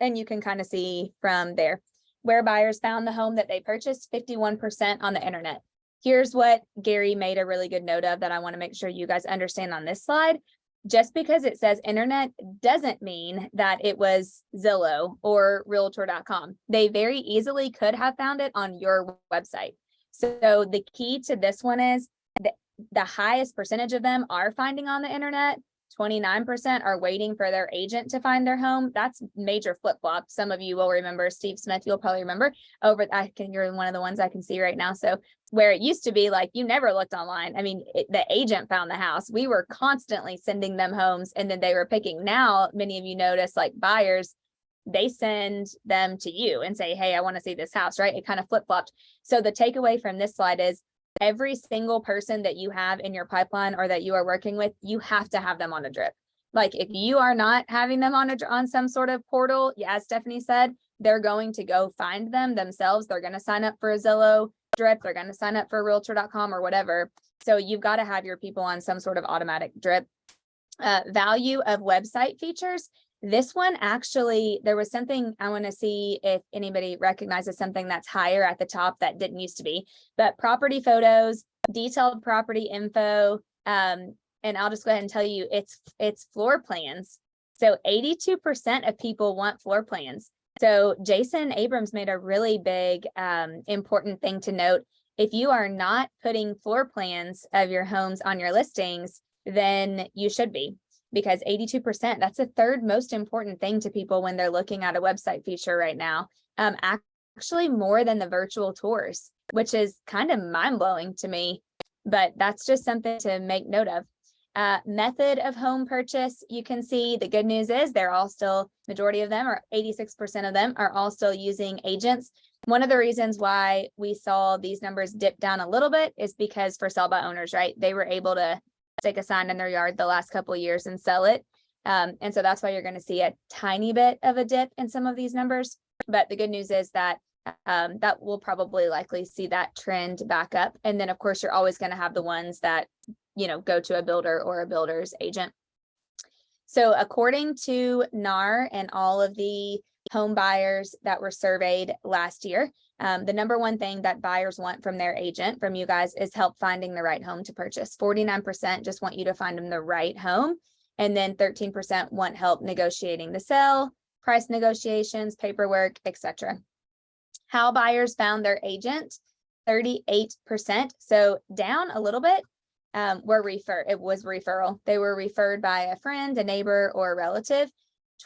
[SPEAKER 1] And you can kind of see from there where buyers found the home that they purchased, 51% on the internet. Here's what Gary made a really good note of that I want to make sure you guys understand on this slide. Just because it says internet doesn't mean that it was Zillow or realtor.com. They very easily could have found it on your website. So the key to this one is the highest percentage of them are finding on the internet. 29% are waiting for their agent to find their home. That's major flip-flop. Some of you will remember Steve Smith, you'll probably remember you're one of the ones I can see right now. So where it used to be like, you never looked online. I mean, the agent found the house. We were constantly sending them homes and then they were picking. Now, many of you notice like buyers, they send them to you and say, hey, I want to see this house, right? It kind of flip-flopped. So the takeaway from this slide is every single person that you have in your pipeline or that you are working with, you have to have them on a drip. Like if you are not having them on some sort of portal, as Stephanie said, they're going to go find them themselves. They're going to sign up for a Zillow drip. They're going to sign up for realtor.com or whatever. So you've got to have your people on some sort of automatic drip. Value of website features. This one actually, there was something I want to see if anybody recognizes something that's higher at the top that didn't used to be, but property photos, detailed property info, and I'll just go ahead and tell you it's floor plans. So 82% of people want floor plans. So Jason Abrams made a really big important thing to note. If you are not putting floor plans of your homes on your listings, then you should be. because 82%, that's the third most important thing to people when they're looking at a website feature right now. Actually more than the virtual tours, which is kind of mind-blowing to me, but that's just something to make note of. Method of home purchase, you can see the good news is they're all still, majority of them, or 86% of them, are all still using agents. One of the reasons why we saw these numbers dip down a little bit is because for sell by owners, right? They were able to stick a sign in their yard the last couple of years and sell it. And so that's why you're going to see a tiny bit of a dip in some of these numbers. But the good news is that that will probably likely see that trend back up. And then of course, you're always going to have the ones that, you know, go to a builder or a builder's agent. So according to NAR and all of the home buyers that were surveyed last year, the number one thing that buyers want from their agent, from you guys, is help finding the right home to purchase. 49% just want you to find them the right home. And then 13% want help negotiating the sale, price negotiations, paperwork, etc. How buyers found their agent, 38%. So down a little bit. It was referral. They were referred by a friend, a neighbor, or a relative.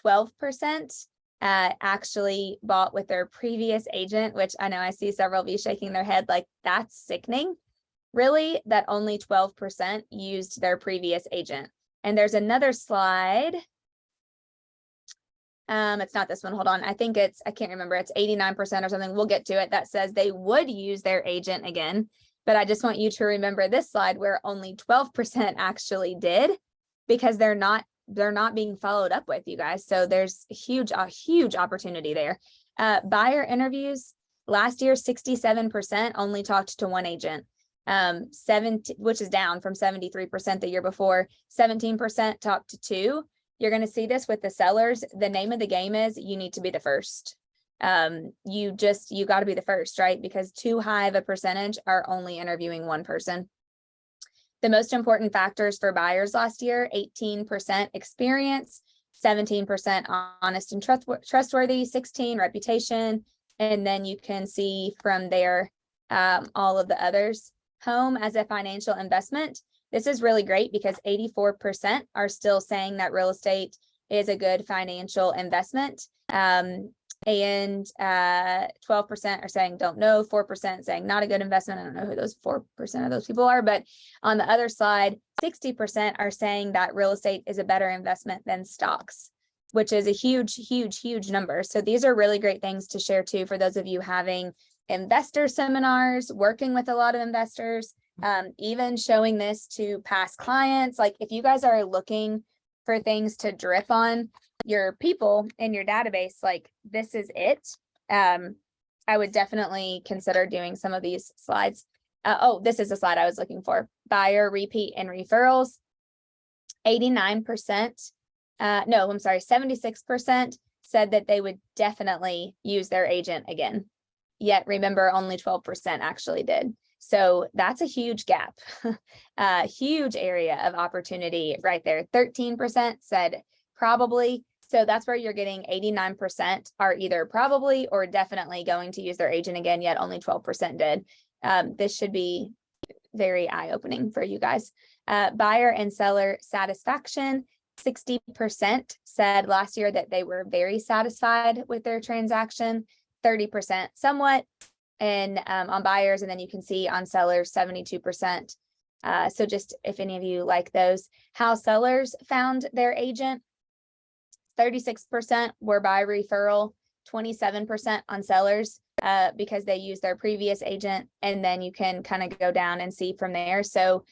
[SPEAKER 1] 12% actually bought with their previous agent, which I know I see several of you shaking their head like that's sickening. Really, that only 12% used their previous agent. And there's another slide. It's not this one. Hold on. I think I can't remember. It's 89% or something. We'll get to it. That says they would use their agent again. But I just want you to remember this slide where only 12% actually did, because they're not being followed up with, you guys. So there's a huge opportunity there. Buyer interviews last year, 67% only talked to one agent. 70, which is down from 73% the year before. 17% talked to two. You're going to see this with the sellers. The name of the game is you need to be the first. You got to be the first, right? Because too high of a percentage are only interviewing one person. The most important factors for buyers last year, 18% experience, 17% honest and trustworthy, 16% reputation. And then you can see from there all of the others. Home as a financial investment. This is really great because 84% are still saying that real estate is a good financial investment. And 12% are saying don't know, 4% saying not a good investment. I don't know who those 4% of those people are, but on the other side, 60% are saying that real estate is a better investment than stocks, which is a huge number. So these are really great things to share too for those of you having investor seminars, working with a lot of investors, even showing this to past clients. Like if you guys are looking for things to drip on your people in your database, like this is it. I would definitely consider doing some of these slides. This is the slide I was looking for. Buyer, repeat, and referrals. 89%, 76% said that they would definitely use their agent again. Yet remember, only 12% actually did. So that's a huge gap, a huge area of opportunity right there. 13% said probably. So that's where you're getting 89% are either probably or definitely going to use their agent again, yet only 12% did. This should be very eye-opening for you guys. Buyer and seller satisfaction, 60% said last year that they were very satisfied with their transaction, 30% somewhat, and on buyers, and then you can see on sellers, 72%. So just if any of you like those, how sellers found their agent, 36% were by referral, 27% on sellers because they use their previous agent, and then you can kind of go down and see from there. So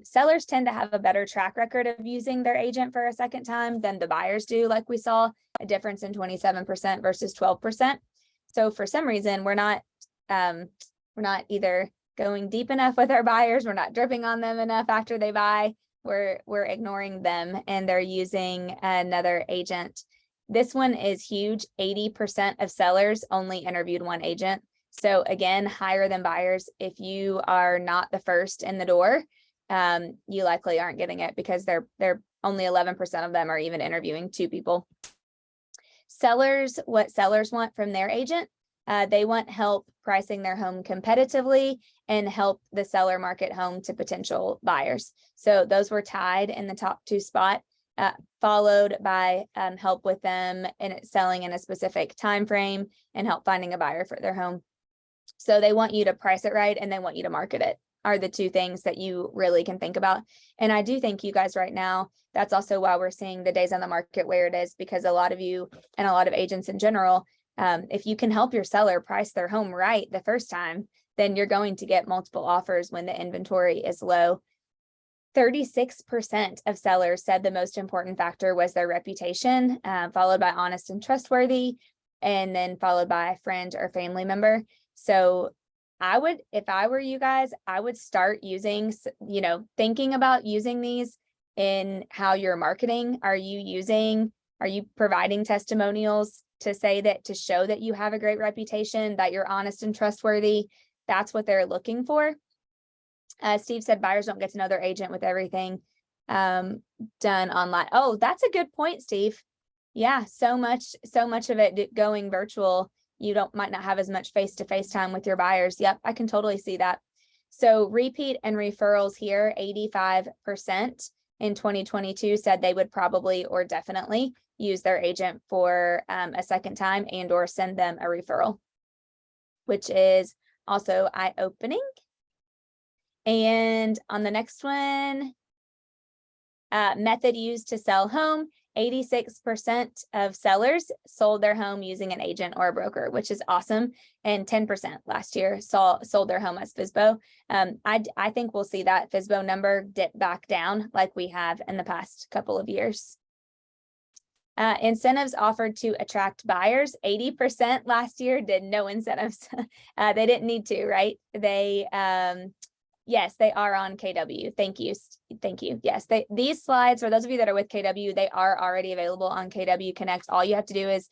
[SPEAKER 1] sellers tend to have a better track record of using their agent for a second time than the buyers do, like we saw a difference in 27% versus 12%. So for some reason, we're not either going deep enough with our buyers, we're not dripping on them enough after they buy, we're ignoring them and they're using another agent. This one is huge. 80% of sellers only interviewed one agent. So again, higher than buyers. If you are not the first in the door, you likely aren't getting it because they're only 11% of them are even interviewing two people. Sellers, what sellers want from their agent, they want help pricing their home competitively and help the seller market home to potential buyers. So those were tied in the top two spot. followed by help with them and selling in a specific time frame and help finding a buyer for their home. So they want you to price it right and they want you to market it, are the two things that you really can think about. And I do think you guys right now, that's also why we're seeing the days on the market where it is, because a lot of you and a lot of agents in general, if you can help your seller price their home right the first time, then you're going to get multiple offers when the inventory is low. 36% of sellers said the most important factor was their reputation, followed by honest and trustworthy, and then followed by a friend or family member. So I would, if I were you guys, I would start using, thinking about using these in how you're marketing. Are you providing testimonials to say that, to show that you have a great reputation, that you're honest and trustworthy? That's what they're looking for. Steve said buyers don't get to know their agent with everything done online. Oh, that's a good point, Steve. Yeah, so much of it going virtual, you might not have as much face-to-face time with your buyers. Yep, I can totally see that. So repeat and referrals here, 85% in 2022 said they would probably or definitely use their agent for a second time and or send them a referral, which is also eye-opening. And on the next one, method used to sell home, 86% of sellers sold their home using an agent or a broker, which is awesome. And 10% last year sold their home as FSBO. I think we'll see that FSBO number dip back down like we have in the past couple of years. Incentives offered to attract buyers, 80% last year did no incentives. They didn't need to, right? Yes, they are on KW. Thank you. Thank you. Yes, these slides, for those of you that are with KW, they are already available on KW Connect. All you have to do is,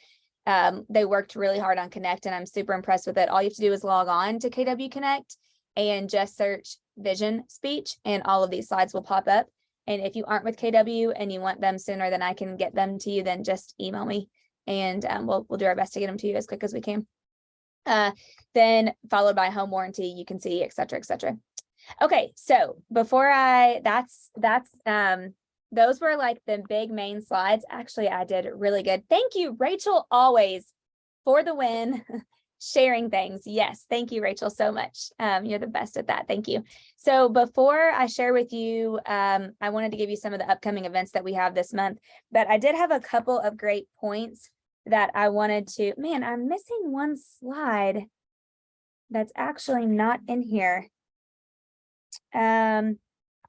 [SPEAKER 1] they worked really hard on Connect and I'm super impressed with it. All you have to do is log on to KW Connect and just search vision speech and all of these slides will pop up. And if you aren't with KW and you want them sooner than I can get them to you, then just email me and we'll do our best to get them to you as quick as we can. Then followed by home warranty, you can see, et cetera, et cetera. Okay, so before those were like the big main slides. Actually, I did really good. Thank you, Rachel, always for the win, sharing things. Yes, thank you, Rachel, so much. You're the best at that. Thank you. So before I share with you, I wanted to give you some of the upcoming events that we have this month, but I did have a couple of great points that I wanted to, man, I'm missing one slide that's actually not in here. And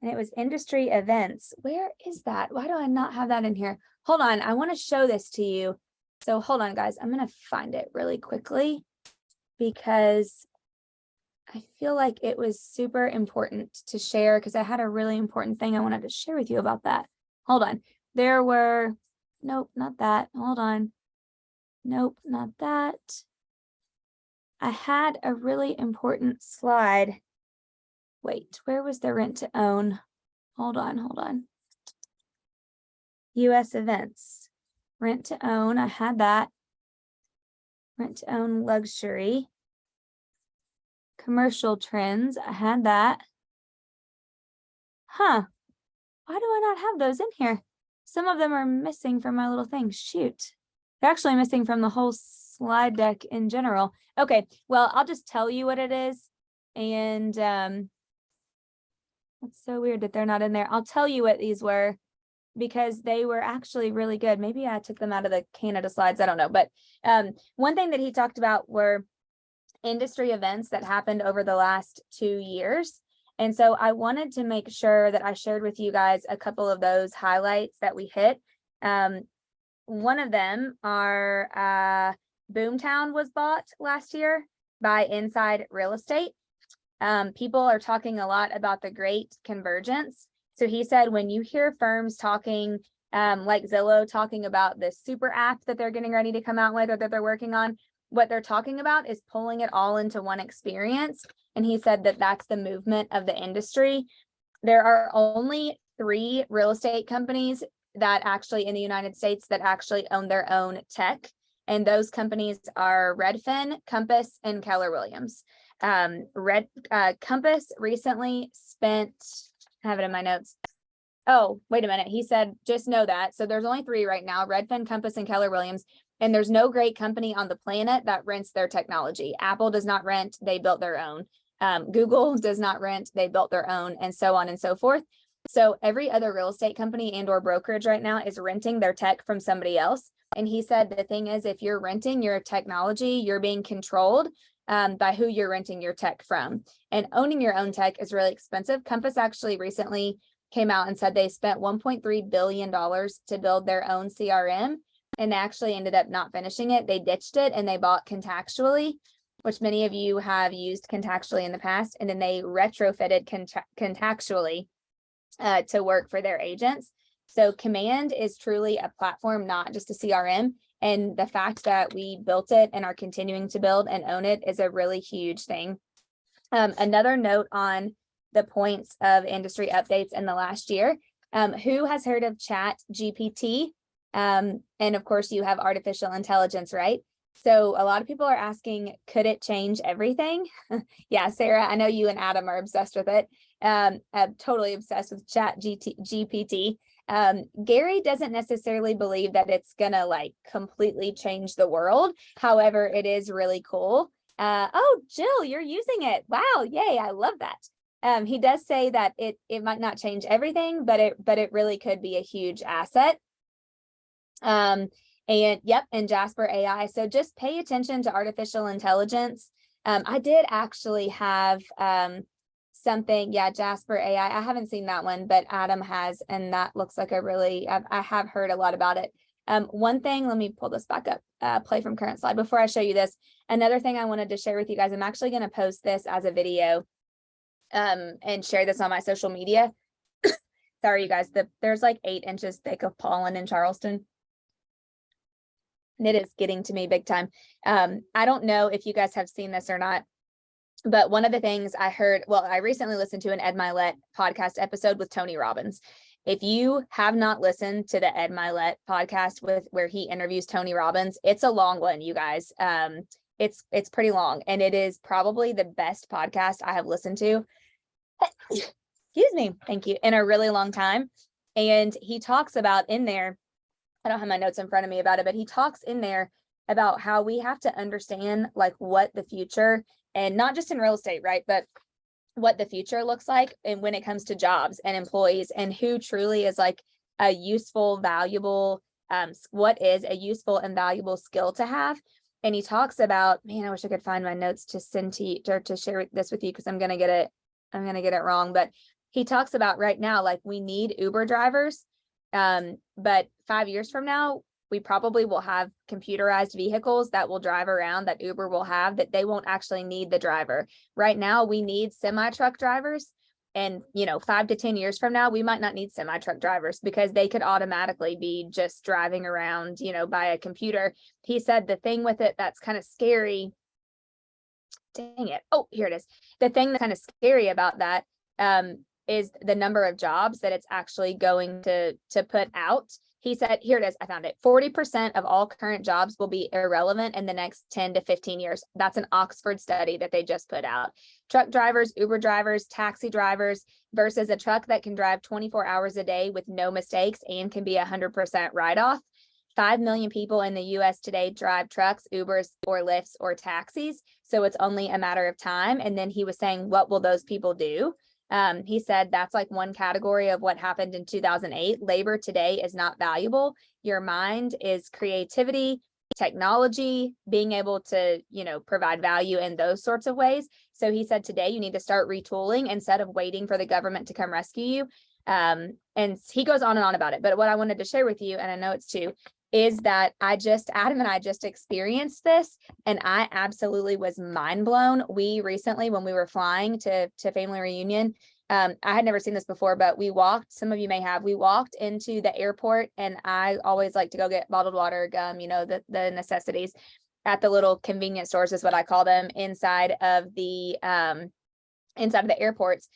[SPEAKER 1] it was industry events. Where is that? Why do I not have that in here? Hold on, I want to show this to you. So hold on, guys. I'm going to find it really quickly because I feel like it was super important to share because I had a really important thing I wanted to share with you about that. Hold on. There were, nope, not that. Hold on. Nope, not that. I had a really important slide. Wait, where was the rent to own? Hold on. US events, rent to own, I had that. Rent to own luxury. Commercial trends, I had that. Huh, why do I not have those in here? Some of them are missing from my little thing, shoot. They're actually missing from the whole slide deck in general. Okay, well, I'll just tell you what it is. And that's so weird that they're not in there. I'll tell you what these were because they were actually really good. Maybe I took them out of the Canada slides. I don't know. But one thing that he talked about were industry events that happened over the last 2 years. And so I wanted to make sure that I shared with you guys a couple of those highlights that we hit. One of them are Boomtown was bought last year by Inside Real Estate. People are talking a lot about the great convergence. So he said, when you hear firms talking like Zillow talking about the super app that they're getting ready to come out with or that they're working on, what they're talking about is pulling it all into one experience. And he said that that's the movement of the industry. There are only 3 real estate companies that actually in the United States that actually own their own tech. And those companies are Redfin, Compass, and Keller Williams. Compass recently spent, I have it in my notes, Oh, wait a minute. He said, just know that. So there's only 3 right now, Redfin, Compass, and Keller Williams. And there's no great company on the planet that rents their technology. Apple does not rent, they built their own. Google does not rent, they built their own, and so on and so forth. So every other real estate company and or brokerage right now is renting their tech from somebody else. And he said the thing is, if you're renting your technology, you're being controlled by who you're renting your tech from. And owning your own tech is really expensive. Compass actually recently came out and said they spent $1.3 billion to build their own CRM, and they actually ended up not finishing it. They ditched it and they bought Contactually, which many of you have used Contactually in the past, and then they retrofitted Contactually to work for their agents. So Command is truly a platform, not just a CRM. And the fact that we built it and are continuing to build and own it is a really huge thing. Another note on the points of industry updates in the last year. Who has heard of Chat GPT? And of course, you have artificial intelligence, right? So a lot of people are asking, could it change everything? Yeah, Sarah, I know you and Adam are obsessed with it. I'm totally obsessed with Chat GPT. Gary doesn't necessarily believe that it's gonna like completely change the world. However, it is really cool. Oh, Jill, you're using it. Wow, yay, I love that. He does say that it might not change everything, but it really could be a huge asset. And yep, and Jasper AI. So just pay attention to artificial intelligence. I did actually have something, yeah, Jasper AI. I haven't seen that one, but Adam has, and that looks like a really, I have heard a lot about it. One thing, let me pull this back up, play from current slide before I show you this. Another thing I wanted to share with you guys, I'm actually going to post this as a video and share this on my social media. Sorry, you guys, there's like 8 inches thick of pollen in Charleston. And it is getting to me big time. I don't know if you guys have seen this or not, but one of the things I heard, well, I recently listened to an Ed Milet podcast episode with Tony Robbins. If you have not listened to the Ed Milet podcast where he interviews Tony Robbins, it's a long one, you guys. It's pretty long, and it is probably the best podcast I have listened to. Excuse me, thank you, in a really long time. And he talks about in there, I don't have my notes in front of me about it, but he talks in there about how we have to understand like what the future, and not just in real estate, right, but what the future looks like, and when it comes to jobs and employees, and who truly is like a useful, valuable, what is a useful and valuable skill to have. And he talks about, man, I wish I could find my notes to send to you, or to share this with you, because I'm gonna get it wrong. But he talks about right now, like we need Uber drivers. But 5 years from now, we probably will have computerized vehicles that will drive around, that Uber will have, that they won't actually need the driver. Right now, we need semi-truck drivers. And, 5 to 10 years from now, we might not need semi-truck drivers because they could automatically be just driving around, by a computer. He said the thing with it that's kind of scary. Dang it. Oh, here it is. The thing that's kind of scary about that, is the number of jobs that it's actually going to put out. He said, here it is, I found it. 40% of all current jobs will be irrelevant in the next 10 to 15 years. That's an Oxford study that they just put out. Truck drivers, Uber drivers, taxi drivers versus a truck that can drive 24 hours a day with no mistakes and can be 100% write-off. 5 million people in the US today drive trucks, Ubers, or Lyfts, or taxis. So it's only a matter of time. And then he was saying, what will those people do? He said that's like one category of what happened in 2008. Labor today is not valuable. Your mind is creativity, technology, being able to, provide value in those sorts of ways. So he said today you need to start retooling instead of waiting for the government to come rescue you. And he goes on and on about it. But what I wanted to share with you, and I know it's 2, is that Adam and I just experienced this, and I absolutely was mind blown. We recently, when we were flying to family reunion, I had never seen this before, but we walked, some of you may have, we walked into the airport, and I always like to go get bottled water, gum, the necessities at the little convenience stores is what I call them, inside of the airports.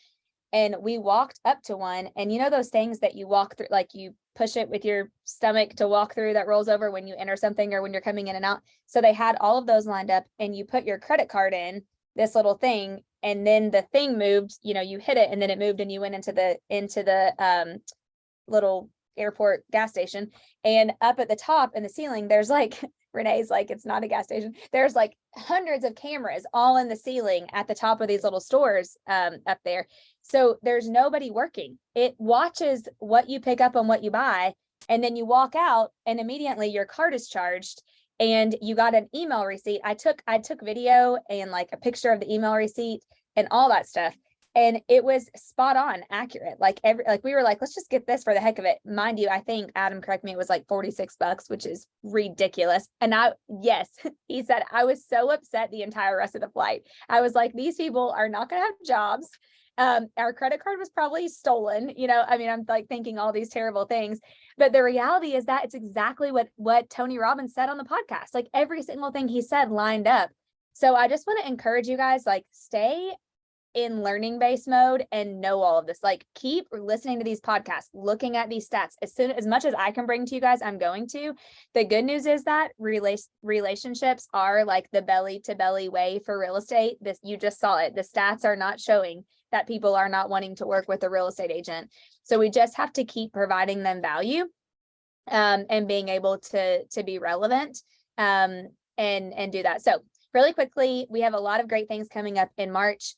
[SPEAKER 1] And we walked up to one, and those things that you walk through, like you push it with your stomach to walk through, that rolls over when you enter something or when you're coming in and out. So they had all of those lined up, and you put your credit card in this little thing, and then the thing moved, you hit it, and then it moved, and you went into the little airport gas station. And up at the top in the ceiling, there's like, Renee's like, it's not a gas station. There's like hundreds of cameras all in the ceiling at the top of these little stores up there. So there's nobody working. It watches what you pick up and what you buy. And then you walk out and immediately your card is charged and you got an email receipt. I took video and like a picture of the email receipt and all that stuff. And it was spot on accurate. Like we were like, let's just get this for the heck of it. Mind you, I think Adam, correct me, it was like $46, which is ridiculous. And yes, he said, I was so upset the entire rest of the flight. I was like, these people are not going to have jobs. Our credit card was probably stolen. I mean, I'm like thinking all these terrible things, but the reality is that it's exactly what Tony Robbins said on the podcast. Like every single thing he said lined up. So I just want to encourage you guys, like, stay in learning based mode and know all of this. Like, keep listening to these podcasts, looking at these stats. As much as I can bring to you guys, I'm going to. The good news is that relationships are like the belly to belly way for real estate. You just saw it. The stats are not showing that people are not wanting to work with a real estate agent. So we just have to keep providing them value and being able to be relevant and do that. So really quickly, we have a lot of great things coming up in March.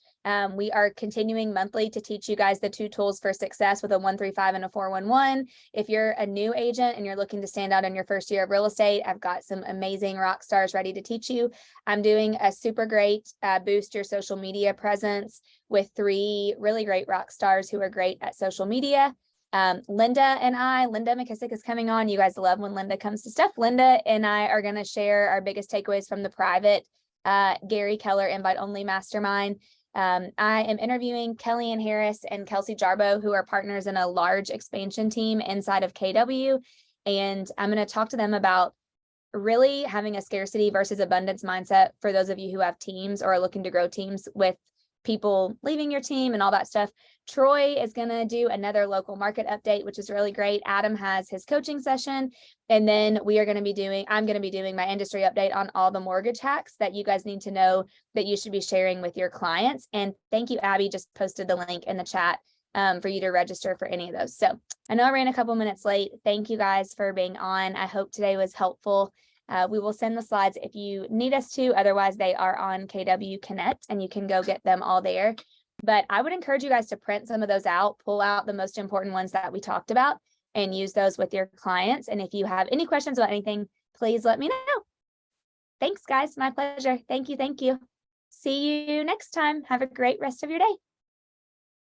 [SPEAKER 1] We are continuing monthly to teach you guys the 2 tools for success with a 135 and a 411. If you're a new agent and you're looking to stand out in your first year of real estate, I've got some amazing rock stars ready to teach you. I'm doing a super great boost your social media presence with 3 really great rock stars who are great at social media. Linda McKissick is coming on. You guys love when Linda comes to stuff. Linda and I are going to share our biggest takeaways from the private Gary Keller invite only mastermind. I am interviewing Kellyanne Harris and Kelsey Jarbo, who are partners in a large expansion team inside of KW. And I'm going to talk to them about really having a scarcity versus abundance mindset for those of you who have teams or are looking to grow teams with people leaving your team and all that stuff. Troy is going to do another local market update, which is really great. Adam has his coaching session. And then I'm going to be doing my industry update on all the mortgage hacks that you guys need to know that you should be sharing with your clients. And thank you, Abby, just posted the link in the chat for you to register for any of those. So I know I ran a couple minutes late. Thank you guys for being on. I hope today was helpful. We will send the slides if you need us to. Otherwise, they are on KW Connect and you can go get them all there. But I would encourage you guys to print some of those out, pull out the most important ones that we talked about and use those with your clients. And if you have any questions about anything, please let me know. Thanks, guys. My pleasure. Thank you. See you next time. Have a great rest of your day.